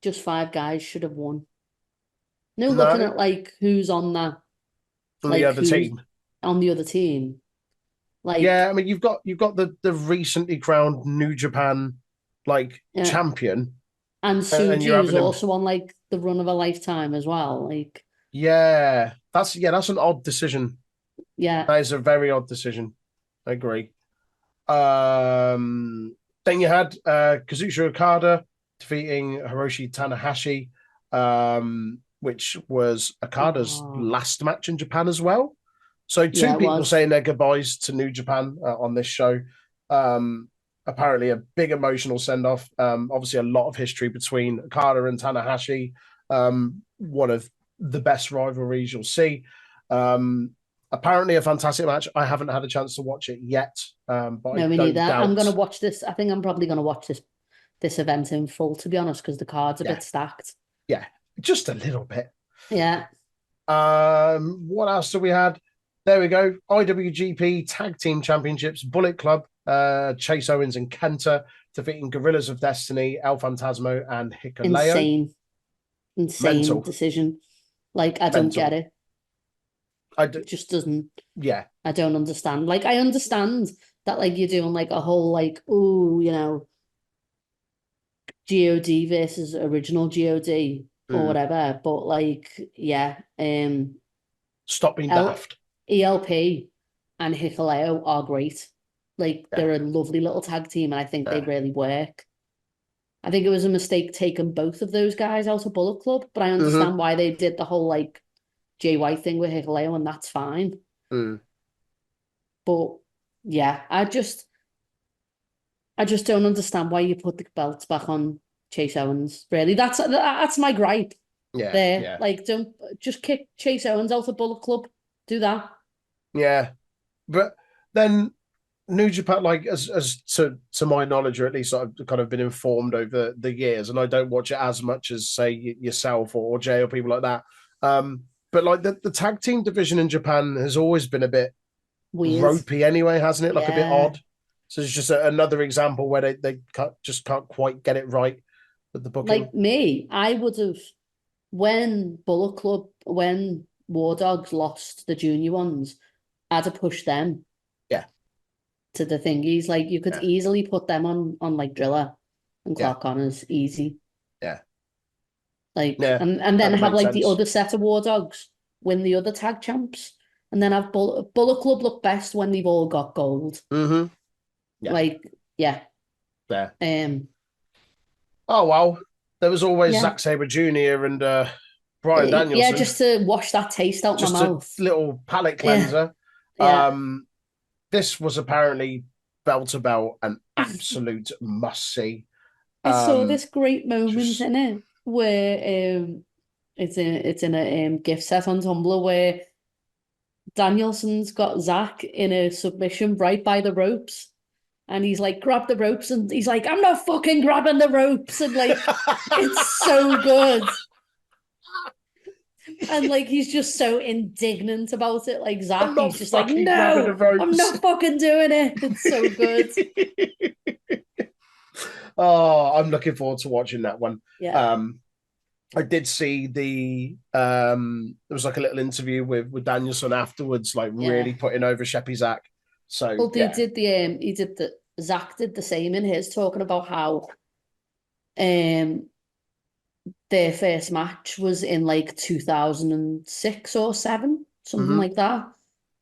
just 5 guys should have won. No, looking at like who's on that. On the other team. On the other team. Like, yeah, I mean you've got the recently crowned New Japan champion. And Tsuji's also on like the run of a lifetime as well. Like that's an odd decision. Yeah. That is a very odd decision. I agree. Then you had Kazuchika Okada defeating Hiroshi Tanahashi, which was Okada's last match in Japan as well. So two people saying their goodbyes to New Japan on this show. Apparently a big emotional send-off. Obviously a lot of history between Okada and Tanahashi. One of the best rivalries you'll see. Apparently a fantastic match. I haven't had a chance to watch it yet. But no, me neither. I'm going to watch this. I think I'm probably going to watch this event in full, to be honest, because the card's a bit stacked. Yeah, just a little bit. Yeah. What else do we had? There we go. IWGP Tag Team Championships, Bullet Club, Chase Owens and Kenta defeating Gorillas of Destiny, El Phantasmo and Hikuleo. Insane decision. Like, I don't get it. It just doesn't. Yeah. I don't understand. Like, I understand that, like, you're doing, like, a whole, like, God versus original God or whatever. But, like, yeah. Stop being daft. ELP and Hikuleo are great. Like, they're a lovely little tag team, and I think they really work. I think it was a mistake taking both of those guys out of Bullet Club, but I understand why they did the whole, like, Jay White thing with Hikuleo, and that's fine. But yeah, I just don't understand why you put the belts back on Chase Owens. Really, that's my gripe. Yeah. Like, don't just kick Chase Owens out of Bullet Club. Do that. Yeah, but then New Japan, like as to my knowledge, or at least I've kind of been informed over the years, and I don't watch it as much as say yourself or Jay or people like that. But like the tag team division in Japan has always been a bit weird, ropey anyway, hasn't it? Like a bit odd. So it's just another example where they can't quite get it right with the booking. Like me, I would have, when Bullet Club, when War Dogs lost the junior ones, I'd have pushed them. Yeah. To the thingies. Like, you could easily put them on like Driller and Clark Connors, easy. Yeah. Like, and then have like the other set of War Dogs win the other tag champs, and then have Bullet Club look best when they've all got gold. Yeah. Like, yeah. Oh well, there was always Zack Sabre Jr. and Bryan Danielson. Yeah, just to wash that taste out my mouth. Just a little palate cleanser. This was apparently bell to bell an absolute must see. I saw this great moment in it where it's in a gift set on Tumblr where Danielson's got Zach in a submission right by the ropes, and he's like, grab the ropes, and he's like, I'm not fucking grabbing the ropes, and like it's so good. And like he's just so indignant about it. Like Zach, he's just like, no, I'm not fucking doing it. It's so good. Oh, I'm looking forward to watching that one. Yeah. I did see there was like a little interview with Danielson afterwards, like really putting over Sheppy Zach. So well, Zach did the same in his, talking about how their first match was in like 2006 or 7, something like that.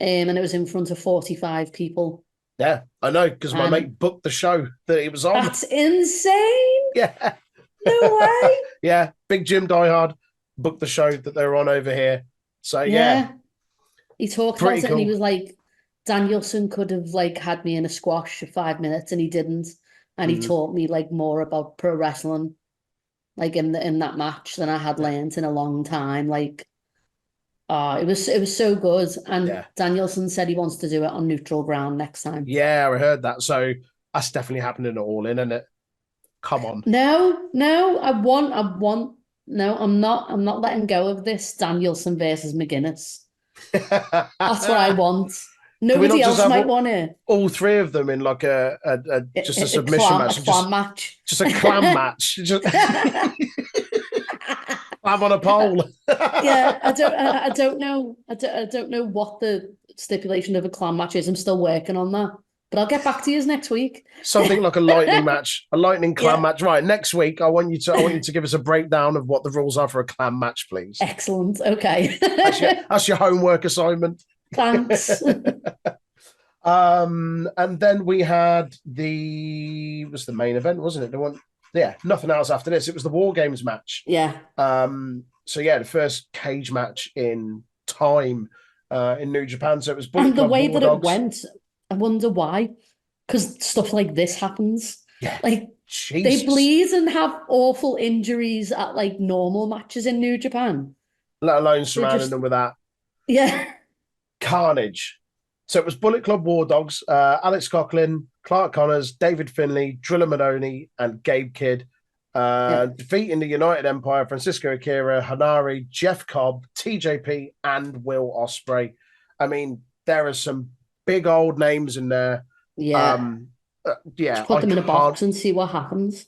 And it was in front of 45 people. Yeah, I know, because my mate booked the show that it was on. That's insane. Yeah. No way. Yeah, Big Jim Diehard booked the show that they were on over here. So yeah. He talked about it and he was like, Danielson could have like had me in a squash for 5 minutes and he didn't. And he taught me like more about pro wrestling like in that match than I had learned in a long time. Like it was so good. And Danielson said he wants to do it on neutral ground next time. Yeah, I heard that. So that's definitely happening at All In, isn't it? Come on. No, I'm not letting go of this Danielson versus McGuinness. That's what I want. Nobody else might want it. All three of them in like a submission match. A clam match. Just a clam match. I'm on a pole. Yeah, I don't know. I don't know what the stipulation of a clam match is. I'm still working on that. But I'll get back to you next week. Something like a lightning match, a lightning clam match. Right, next week I want you to give us a breakdown of what the rules are for a clam match, please. Excellent. Okay. That's your homework assignment. Thanks. And then we had the main event, wasn't it? The one, yeah, nothing else after this. It was the War Games match. Yeah. So yeah, the first cage match in time in New Japan. So it was Bullet And the Club way War that it Dogs. went, I wonder why. Because stuff like this happens. Yeah. Like Jesus. they bleed and have awful injuries at like normal matches in New Japan. Let alone surrounding them with that. Yeah. Carnage. So it was Bullet Club War Dogs, Alex Coughlin, Clark Connors, David Finlay, Driller Madoni, and Gabe Kidd. Defeating the United Empire, Francisco Akira, Hanari, Jeff Cobb, TJP, and Will Ospreay. I mean, there are some big old names in there. Yeah. Yeah. Just put them in a box and see what happens.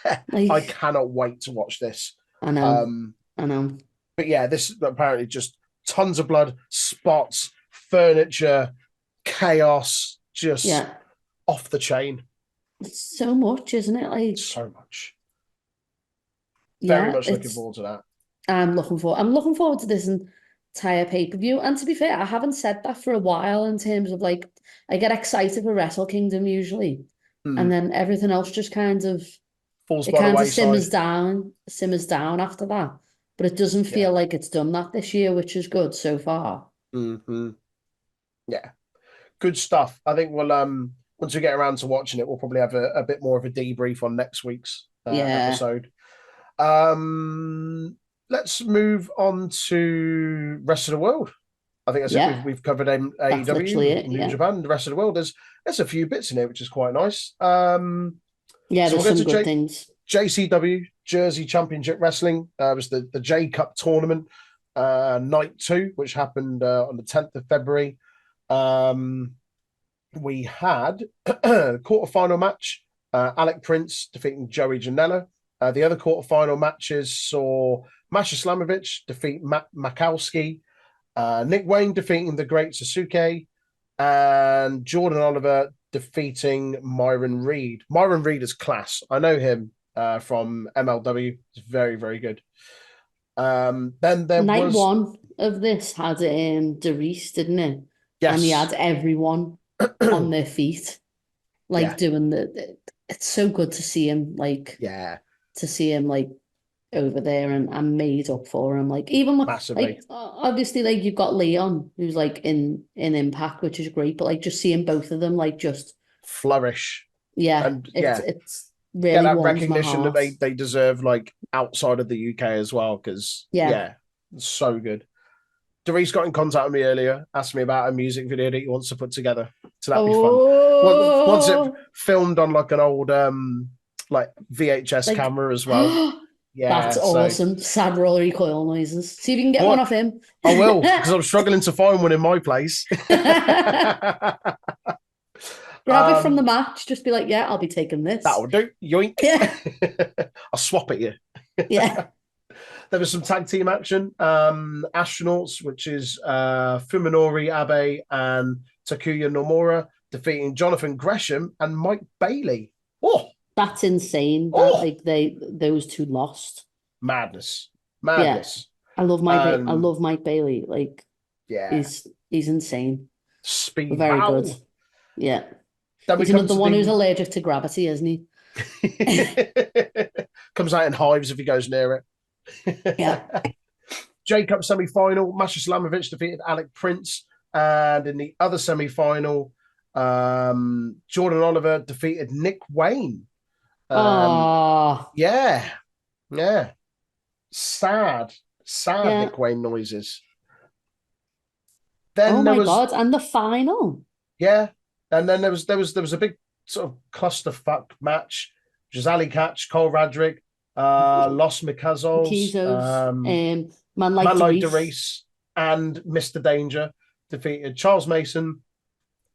Yeah, like, I cannot wait to watch this. I know. I know. But yeah, this is apparently just tons of blood, spots, furniture, chaos, just off the chain. It's so much, isn't it? Like so much. Very much looking forward to that. I'm looking forward to this entire pay-per-view. And to be fair, I haven't said that for a while in terms of like I get excited for Wrestle Kingdom usually. And then everything else just kind of falls by the wayside. Simmers down after that. But it doesn't feel like it's done that this year, which is good so far. Mm-hmm. Yeah. Good stuff. I think we'll once we get around to watching it, we'll probably have a bit more of a debrief on next week's episode. Let's move on to rest of the world. I think that's it. We've covered AEW, New Japan, the rest of the world. There's a few bits in here, which is quite nice. There's some good things. JCW, Jersey Championship Wrestling, was the J Cup tournament, night 2, which happened on the 10th of February. We had the quarterfinal match, Alec Prince defeating Joey Janela. The other quarterfinal matches saw Masha Slamovich defeat Matt Makowski, Nick Wayne defeating the Great Sasuke, and Jordan Oliver defeating Myron Reed. Myron Reed is class. I know him from MLW. He's very, very good. Then there Night was... one of this had Derice, didn't it? Yes. And he had everyone on their feet, like doing it's so good to see him, like to see him like over there and made up for him, like even massively. Like obviously like you've got Leon who's like in Impact, which is great, but like just seeing both of them like just flourish. And it's really get that warms recognition my heart. that they deserve, like outside of the UK as well, because it's so good. Derice got in contact with me earlier, asked me about a music video that he wants to put together. So that'd be fun. Once it filmed on like an old like VHS camera as well. That's awesome. Sad roller recoil noises. See if you can get one off him. I will, because I'm struggling to find one in my place. Grab it from the match. Just be like, yeah, I'll be taking this. That'll do. Yoink. Yeah. I'll swap it you. Yeah. There was some tag team action. Astronauts, which is Fuminori Abe and Takuya Nomura, defeating Jonathan Gresham and Mike Bailey. Oh, that's insane. That, those two lost. Madness. Yeah. I love Mike Bailey. Like, he's insane. Speed. Very good. Yeah. He's another one who's allergic to gravity, isn't he? Comes out in hives if he goes near it. Yeah. J-Cup semi-final, Masha Slamovich defeated Alec Prince, and in the other semi-final, Jordan Oliver defeated Nick Wayne. Yeah. Sad Nick Wayne noises. Then God, and the final. Yeah. And then there was a big sort of clusterfuck match, which is Ali Catch, Cole Radrick, Los Mikazos, Man Like Derice, and Mr. Danger defeated Charles Mason,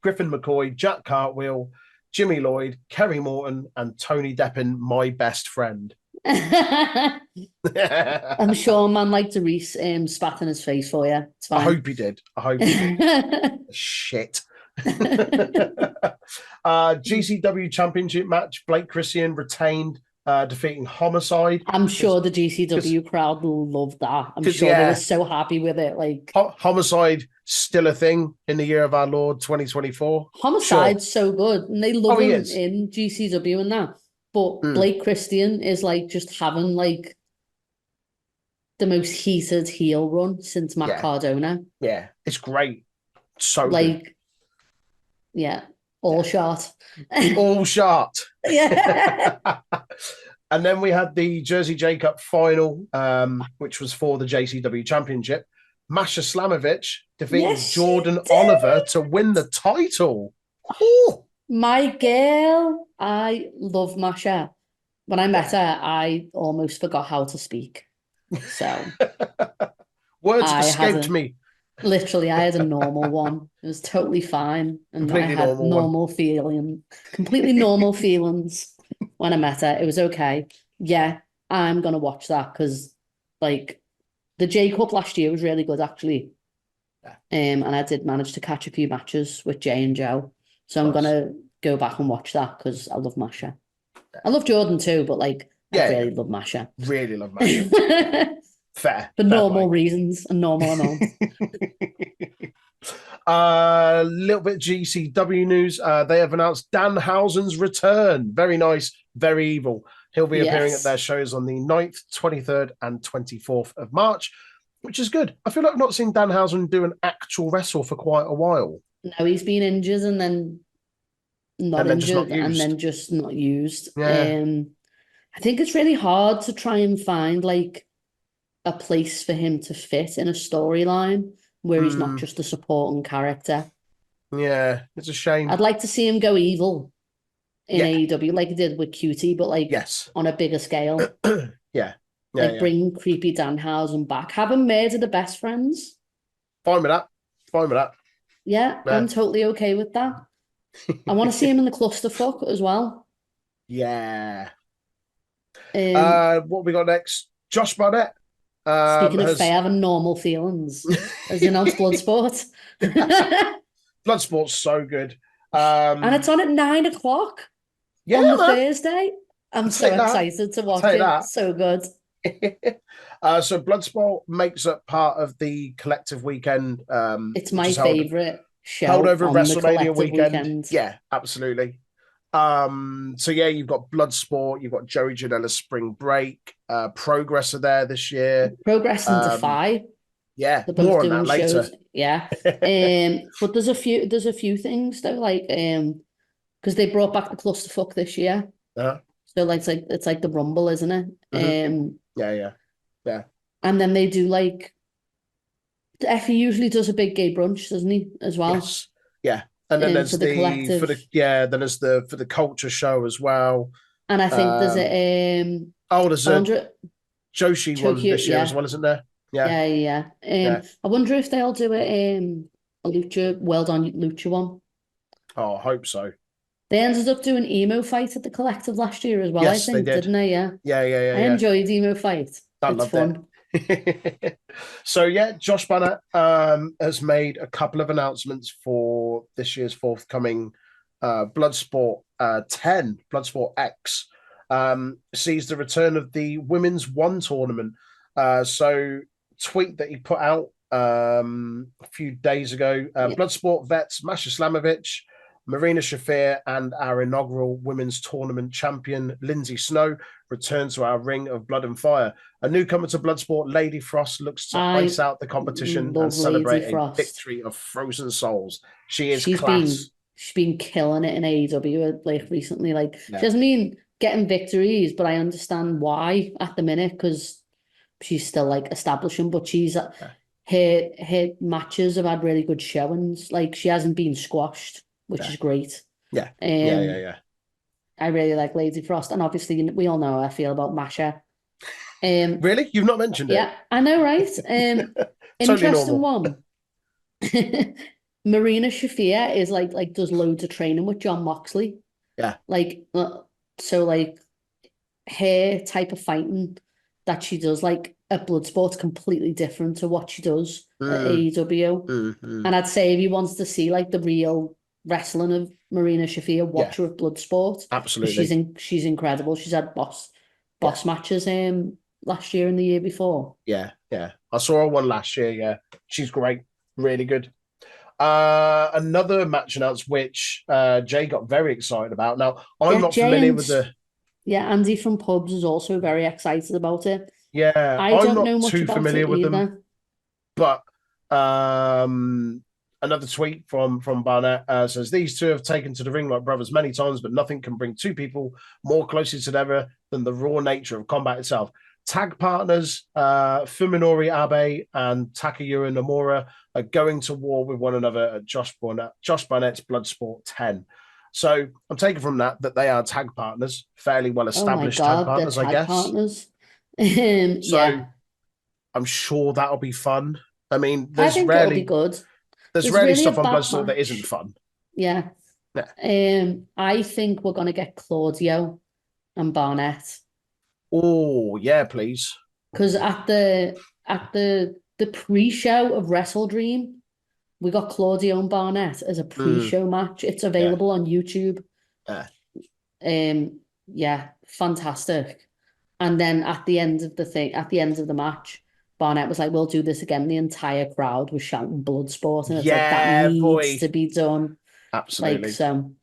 Griffin McCoy, Jack Cartwheel, Jimmy Lloyd, Kerry Morton, and Tony Deppin, my best friend. I'm sure Man Like Derice spat in his face for you. It's fine. I hope he did. Shit. GCW Championship match, Blake Christian retained, defeating Homicide. I'm sure the GCW crowd loved that. I'm sure they were so happy with it. Like Homicide still a thing in the year of our Lord 2024. Homicide's so good, and they love him is. in GCW and that. But Blake Christian is like just having like the most heated heel run since Matt Cardona. Yeah, it's great. So like, good. Yeah, all shot. All shot. Yeah. And then we had the Jersey J Cup final, which was for the JCW Championship. Masha Slamovich defeating Jordan Oliver to win the title. Ooh. My girl, I love Masha. When I met her, I almost forgot how to speak. So words escaped me. Literally, I had a normal one. It was totally fine. And completely I had completely normal feelings when I met her. It was okay. Yeah, I'm going to watch that because, like, the J Cup last year was really good, actually. Yeah. And I did manage to catch a few matches with Jay and Joe. So I'm going to go back and watch that because I love Masha. Yeah. I love Jordan too, but, like, I really love Masha. Really love Masha. Fair. For normal reasons and normal amounts. A little bit GCW news. They have announced Danhausen's return. Very nice, very evil. He'll be appearing at their shows on the 9th, 23rd, and 24th of March, which is good. I feel like I've not seen Danhausen do an actual wrestle for quite a while. No, he's been injured and then not injured and then just not used. Yeah. I think it's really hard to try and find like a place for him to fit in a storyline where he's not just a supporting character. Yeah, it's a shame. I'd like to see him go evil in AEW like he did with QT, but like on a bigger scale. Bring creepy Danhausen back. Have him murder the best friends. Fine with that. Yeah, I'm totally okay with that. I want to see him in the clusterfuck as well. Yeah. What we got next? Josh Barnett. Speaking of Faye having normal feelings, has announced Bloodsport. Bloodsport's so good. And it's on at 9 o'clock on the Thursday. I'm so excited to watch it. So good. So Bloodsport makes up part of the Collective Weekend. It's my favorite show. Held over WrestleMania weekend. Yeah, absolutely. So yeah, you've got Bloodsport, you've got Joey Janela's Spring Break, Progress are there this year. Progress and Defy. Yeah, more on that later. Shows. Yeah. But there's a few things though, like because they brought back the clusterfuck this year. So like it's like the Rumble, isn't it? Yeah. And then they do like Effie usually does a big gay brunch, doesn't he, as well? Yes. Yeah. And then there's for the culture show as well. And I think there's there's a Joshi one this year as well, isn't there? Yeah. I wonder if they'll do a Lucha Well Done Lucha one. Oh, I hope so. They ended up doing Emo Fight at the Collective last year as well, I think, didn't they? Yeah. Yeah. I enjoyed Emo Fight. It's fun. So yeah, Josh Barnett has made a couple of announcements for this year's forthcoming Bloodsport 10, Bloodsport X, sees the return of the Women's One tournament. So tweet that he put out a few days ago, Bloodsport vets Masha Slamovich, Marina Shafir, and our inaugural women's tournament champion, Lindsay Snow, return to our ring of blood and fire. A newcomer to Bloodsport, Lady Frost, looks to ice out the competition and celebrate a victory of Frozen Souls. She's class. She's been killing it in AEW like recently. Like she hasn't been getting victories, but I understand why at the minute because she's still like establishing. But she's her matches have had really good showings. Like she hasn't been squashed, which is great. Yeah. I really like Lady Frost, and obviously we all know how I feel about Masha. Really? You've not mentioned it? Yeah, I know, right? Interesting one. Marina Shafir is like does loads of training with John Moxley. Yeah. Like so like her type of fighting that she does like at Bloodsport's completely different to what she does at AEW. And I'd say if he wants to see like the real wrestling of Marina Shafir. Watch her at Bloodsport. Absolutely. She's incredible. She's had boss matches last year and the year before. Yeah. I saw her one last year. Yeah, she's great. Really good. Another match announced, which Jay got very excited about. Now, I'm not familiar with the. Yeah, Andy from Pubs is also very excited about it. Yeah, I I'm don't not know much too about familiar it with them, either. but another tweet from Barnett says these two have taken to the ring like brothers many times, but nothing can bring two people more closely together than the raw nature of combat itself. Tag partners Fuminori Abe and Takayura Nomura are going to war with one another at Josh Barnett's Bloodsport 10. So I'm taking from that they are tag partners, fairly well established tag partners, I guess. Partners. So I'm sure that'll be fun. I mean, I think it'll be good. There's rarely stuff on Bloodsport that isn't fun. Yeah. I think we're gonna get Claudio and Barnett. Oh yeah, please. Because at the pre-show of Wrestle Dream, we got Claudio and Barnett as a pre-show match. It's available on YouTube. Yeah, fantastic. And then at the end of the match, Barnett was like, "We'll do this again." The entire crowd was shouting Bloodsport, and it's like that needs to be done. Absolutely. Like, so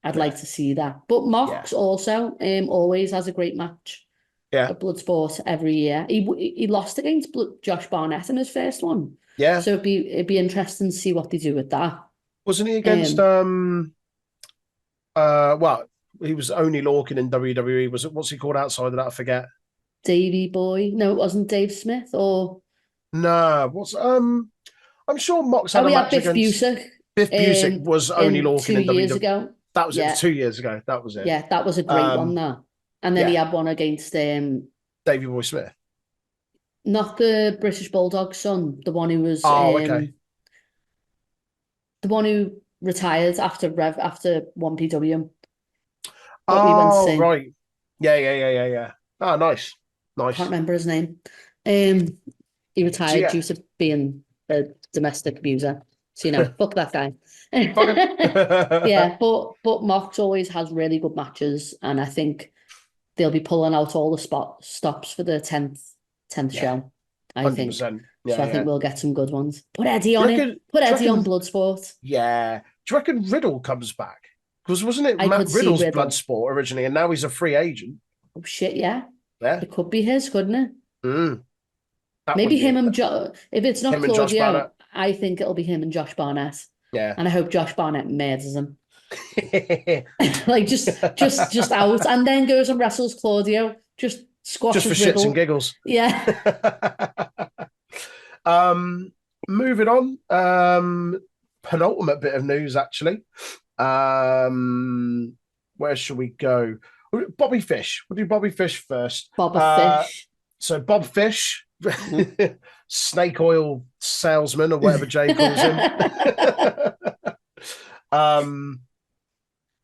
I'd like to see that. But Mox also always has a great match. Yeah. At Bloodsport every year. He lost against Josh Barnett in his first one. Yeah. So it'd be interesting to see what they do with that. Wasn't he against well, he was only Lorcan in WWE. What's he called outside of that? I forget. Davey Boy. No, it wasn't Dave Smith or no, what's I'm sure Mox had a match Biff against Busick. Biff Busick was only Lorcan in 2 years WWE. ago. That was it. 2 years ago. That was it. Yeah, that was a great one that. And then he had one against Davey Boy Smith. Not the British Bulldog son, the one who was okay. The one who retired after 1PW. Right. Yeah. Oh, nice. Can't remember his name. He retired due to being a domestic abuser. So fuck that guy. Yeah, but Mox always has really good matches, and I think they'll be pulling out all the stops for the 10th show. I 100%. Think. Yeah, so I think we'll get some good ones. Put Eddie on it. Put Eddie on Bloodsport. Yeah. Do you reckon Riddle comes back? Because wasn't it Matt Riddle's Bloodsport originally, and now he's a free agent? Oh shit! Yeah. Yeah. It could be his, couldn't it? Mm. Maybe him and if it's not Claudio, I think it'll be him and Josh Barnett. Yeah. And I hope Josh Barnett murders him. Like just out, and then goes and wrestles Claudio, just squashes just for Riddle. Shits and giggles. Yeah. Moving on, penultimate bit of news actually. Where should we go? Bobby Fish. We'll do Bobby Fish first. Fish. So Bob Fish, snake oil salesman or whatever Jay calls him.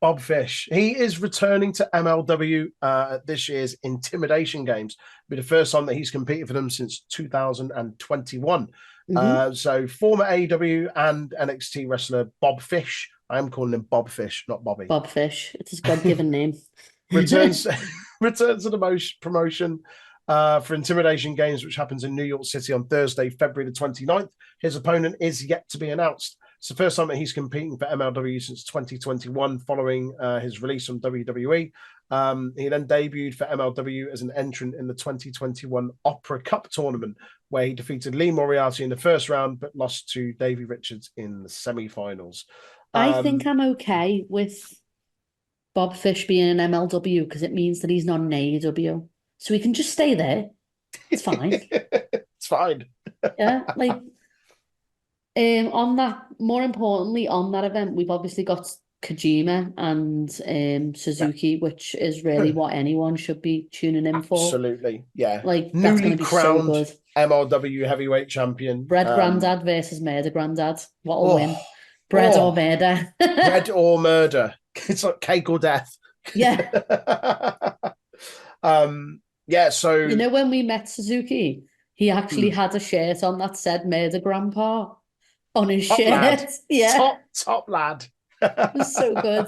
Bob Fish. He is returning to MLW at this year's Intimidation Games. It'll be the first time that he's competed for them since 2021. So former AEW and NXT wrestler Bob Fish. I am calling him Bob Fish, not Bobby. Bob Fish. It's his God-given name. returns to the promotion for Intimidation Games, which happens in New York City on Thursday, February the 29th. His opponent is yet to be announced. It's the first time that he's competing for MLW since 2021, following his release from WWE. He then debuted for MLW as an entrant in the 2021 Opera Cup tournament, where he defeated Lee Moriarty in the first round, but lost to Davey Richards in the semi-finals. I think I'm okay with Bob Fish being an MLW because it means that he's not an AEW. So he can just stay there. It's fine. It's fine. Yeah, like on that, more importantly, on that event, we've obviously got Kojima and Suzuki, which is really what anyone should be tuning in for. Absolutely, yeah. Like that's going to be so good. MLW heavyweight champion. Bread Grandad versus Murder Grandad. What'll win? Bread or murder? Bread or murder. It's like cake or death. Yeah. Yeah, so when we met Suzuki, he actually had a shirt on that said Murder Grandpa on his shirt. Lad. Yeah. Top lad. It was so good.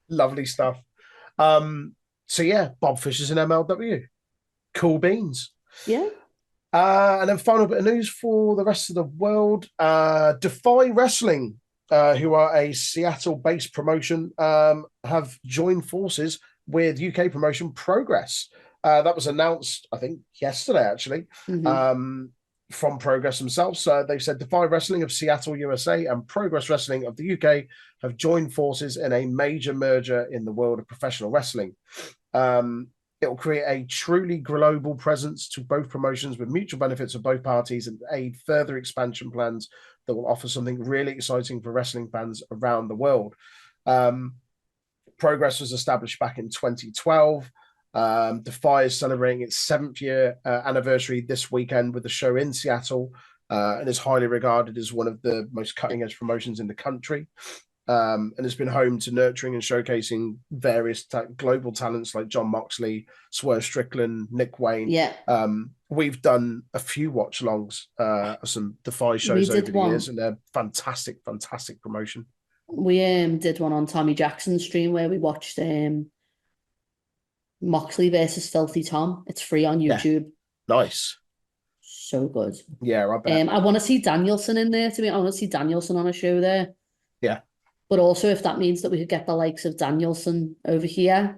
Lovely stuff. So yeah, Bob Fisher's in MLW. Cool beans. Yeah. And then final bit of news for the rest of the world. Defy Wrestling, who are a Seattle-based promotion, have joined forces with UK promotion Progress. That was announced, I think, yesterday, actually, from Progress themselves. They've said Defy Wrestling of Seattle, USA, and Progress Wrestling of the UK have joined forces in a major merger in the world of professional wrestling. It will create a truly global presence to both promotions with mutual benefits of both parties and aid further expansion plans that will offer something really exciting for wrestling fans around the world. Progress was established back in 2012. Defy is celebrating its 7th year anniversary this weekend with a show in Seattle and is highly regarded as one of the most cutting edge promotions in the country. And has been home to nurturing and showcasing various global talents like John Moxley, Swerve Strickland, Nick Wayne. Yeah. We've done a few watch-alongs of some Defy shows over the years, and they're fantastic promotion. We did one on Tommy Jackson's stream where we watched Moxley versus Filthy Tom. It's free on YouTube. Yeah. Nice. So good. Yeah, I bet. I want to see Danielson in there. I want to see Danielson on a show there. Yeah. But also, if that means that we could get the likes of Danielson over here,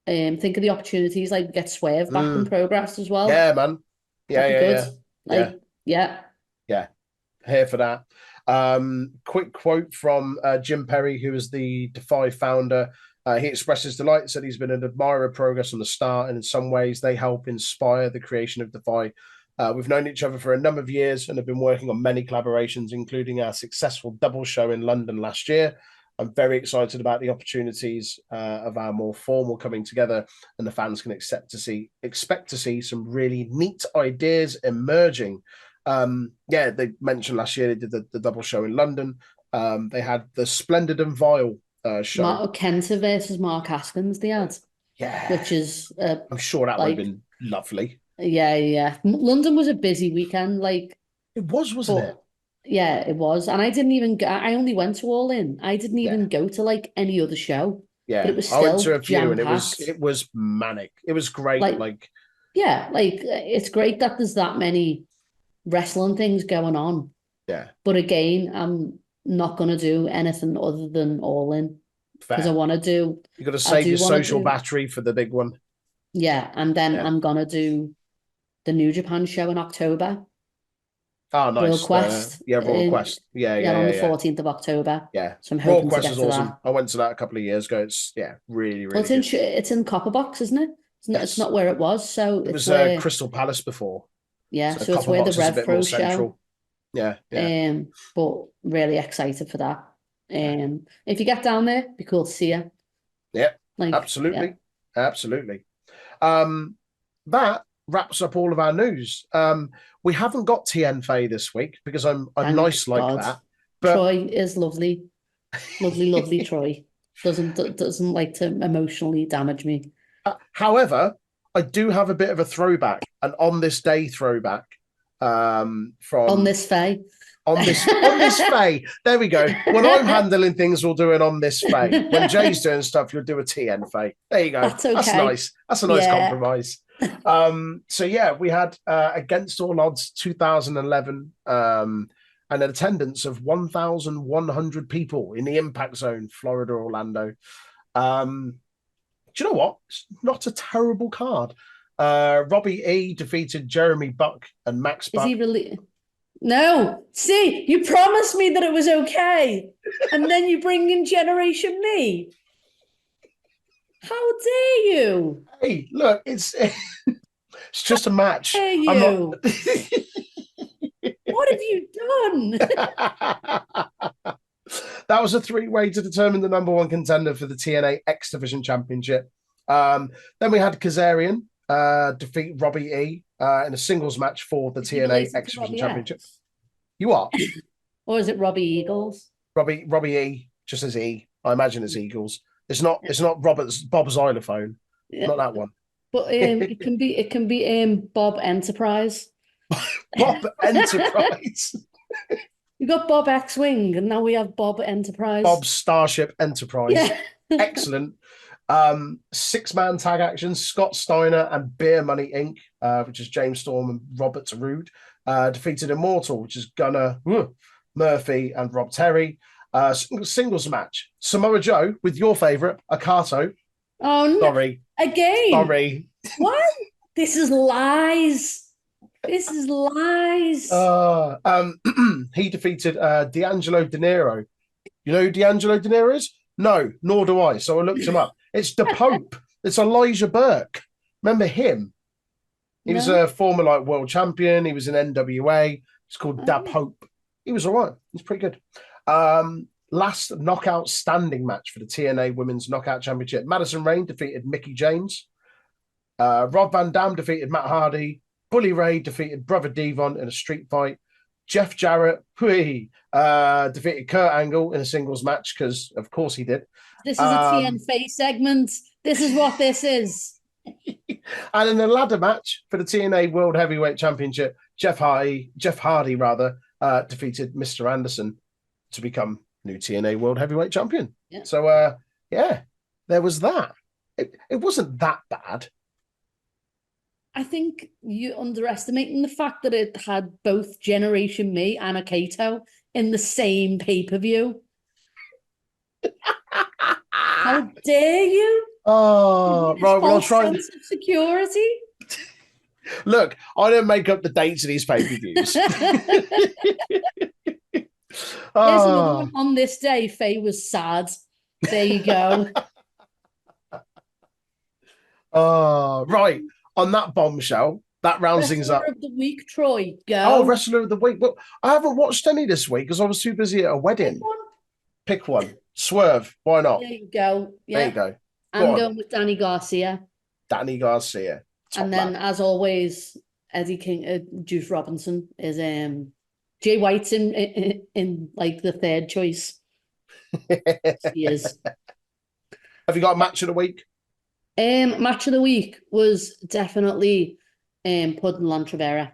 think of the opportunities, like get Swerve back in Progress as well. Yeah, man. Yeah. Yeah. Here for that. Quick quote from Jim Perry, who is the Defy founder. He expressed his delight, said he's been an admirer of Progress from the start, and in some ways they help inspire the creation of Defy. We've known each other for a number of years and have been working on many collaborations, including our successful double show in London last year. I'm very excited about the opportunities of our more formal coming together, and the fans can expect to see some really neat ideas emerging. They mentioned last year they did the double show in London. They had the Splendid and Vile show. Mark Kenta versus Mark Haskins they had. Yeah. Which is... I'm sure that would have been lovely. Yeah. London was a busy weekend. It wasn't it? Yeah, it was. And I didn't even go, I only went to All In. I didn't even go to any other show. Yeah. But it was still I went to a few and jam-packed. it was manic. It was great. It's great that there's that many wrestling things going on. Yeah. But again, I'm not going to do anything other than All In. Because I want to do... You've got to save your social battery for the big one. Yeah, and then I'm going to do the New Japan show in October. Oh, nice. Royal Quest. Royal Quest. Yeah, on the 14th of October. Yeah. So I'm hoping Royal Quest to get is to awesome. that. I went to that a couple of years ago. It's, really, really good. It's in Copperbox, isn't it? It's not where it was. So it was where... Crystal Palace before. Yeah, so it's where the Rev Pro show. Yeah. But really excited for that. If you get down there, it'd be cool to see you. Yeah, absolutely. That wraps up all of our news. We haven't got TN Faye this week because I'm nice like God. That. But... Troy is lovely. Lovely Troy. Doesn't like to emotionally damage me. However, I do have a bit of a throwback, an On This Day throwback from On This Faye. On this Faye. There we go. When I'm handling things, we'll do an On This Faye. When Jay's doing stuff, you'll do a TN Faye. There you go. That's okay. That's nice. That's a nice compromise. We had Against All Odds 2011 and an attendance of 1,100 people in the Impact Zone, Florida, Orlando. Do you know what? It's not a terrible card. Robbie E defeated Jeremy Buck and Max Buck. Is he really... No, see, you promised me that it was okay, and then you bring in Generation Me. How dare you? Hey, look, it's just a match. How dare you? What have you done? That was a 3-way to determine the number 1 contender for the TNA X Division Championship. Then we had Kazarian defeat Robbie E in a singles match for the TNA X Division Championship. You are? Or is it Robbie Eagles? Robbie E, just as E. I imagine it's Eagles. It's not Bob's xylophone. Yeah. Not that one. But it can be Bob Enterprise. Bob Enterprise. We got Bob X-Wing, and now we have Bob Enterprise. Bob Starship Enterprise. Yeah. Excellent. 6-man tag action, Scott Steiner and Beer Money Inc., which is James Storm and Robert Roode, defeated Immortal, which is Gunnar, Murphy and Rob Terry. Singles match, Samoa Joe with your favourite, Okata. Oh, no. Sorry. Again. Sorry. What? This is lies. This is lies. He defeated D'Angelo De Niro. You know who D'Angelo De Niro is? No, nor do I. So I looked him up. It's the Pope. It's Elijah Burke. Remember him? He was a former world champion. He was in NWA. It's called Da Pope. He was all right. He's pretty good. Last knockout standing match for the TNA Women's Knockout Championship. Madison Rayne defeated Mickie James. Rob Van Dam defeated Matt Hardy. Bully Ray defeated Brother Devon in a street fight. Jeff Jarrett defeated Kurt Angle in a singles match because, of course, he did. This is a TN Faye segment. This is what this is. And in the ladder match for the TNA World Heavyweight Championship, Jeff Hardy defeated Mr. Anderson to become new TNA World Heavyweight Champion. Yeah. So, there was that. It wasn't that bad. I think you're underestimating the fact that it had both Generation Me and Okata in the same pay-per-view. How dare you? Oh, right. Well, I'll try. Sense of security. Look, I don't make up the dates of these pay-per-views. Here's another one. On this day, Faye was sad. There you go. Right. On that bombshell, that rounds things up. Wrestler of the week, Troy. Go. Oh, Wrestler of the Week. Well, I haven't watched any this week because I was too busy at a wedding. Pick one. Swerve. Why not? There you go. Yeah. There you go. I'm going with Danny Garcia. Danny Garcia. And then, as always, Eddie King, Juice Robinson is Jay White's in like the third choice. He is. Have you got a match of the week? Match of the week was definitely Puddin' Lantrevera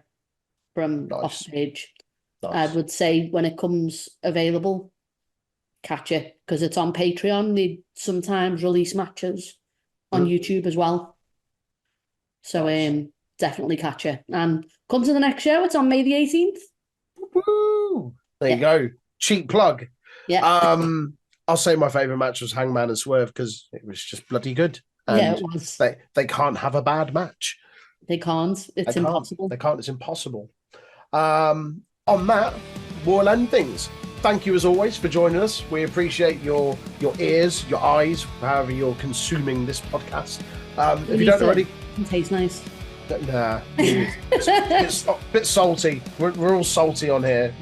from Offstage. Nice. I would say when it comes available, catch it because it's on Patreon. They sometimes release matches on YouTube as well. So definitely catch it. And come to the next show. It's on May the 18th. Woo! There you go. Cheap plug. Yeah. I'll say my favourite match was Hangman and Swerve because it was just bloody good. And yeah, it was. They can't have a bad match. They can't. It's impossible. They can't. It's impossible. On that, we'll end things. Thank you as always for joining us. We appreciate your ears, your eyes, however you're consuming this podcast. If you don't already, it tastes nice. Nah, it's a bit salty. We're all salty on here.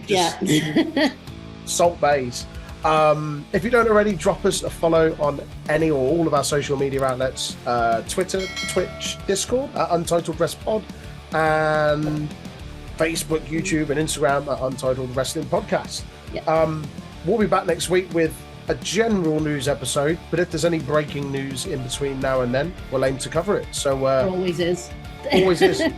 Salt bays. If you don't already, drop us a follow on any or all of our social media outlets, Twitter, Twitch, Discord at Untitled Rest Pod, and Facebook, YouTube, and Instagram at Untitled Wrestling Podcast. Yeah. We'll be back next week with a general news episode, but if there's any breaking news in between now and then, we'll aim to cover it. So there always is.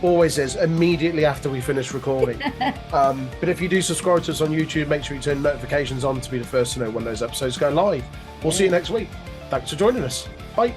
Always is immediately after we finish recording. But if you do subscribe to us on YouTube, make sure you turn notifications on to be the first to know when those episodes go live. We'll see you next week. Thanks for joining us. Bye.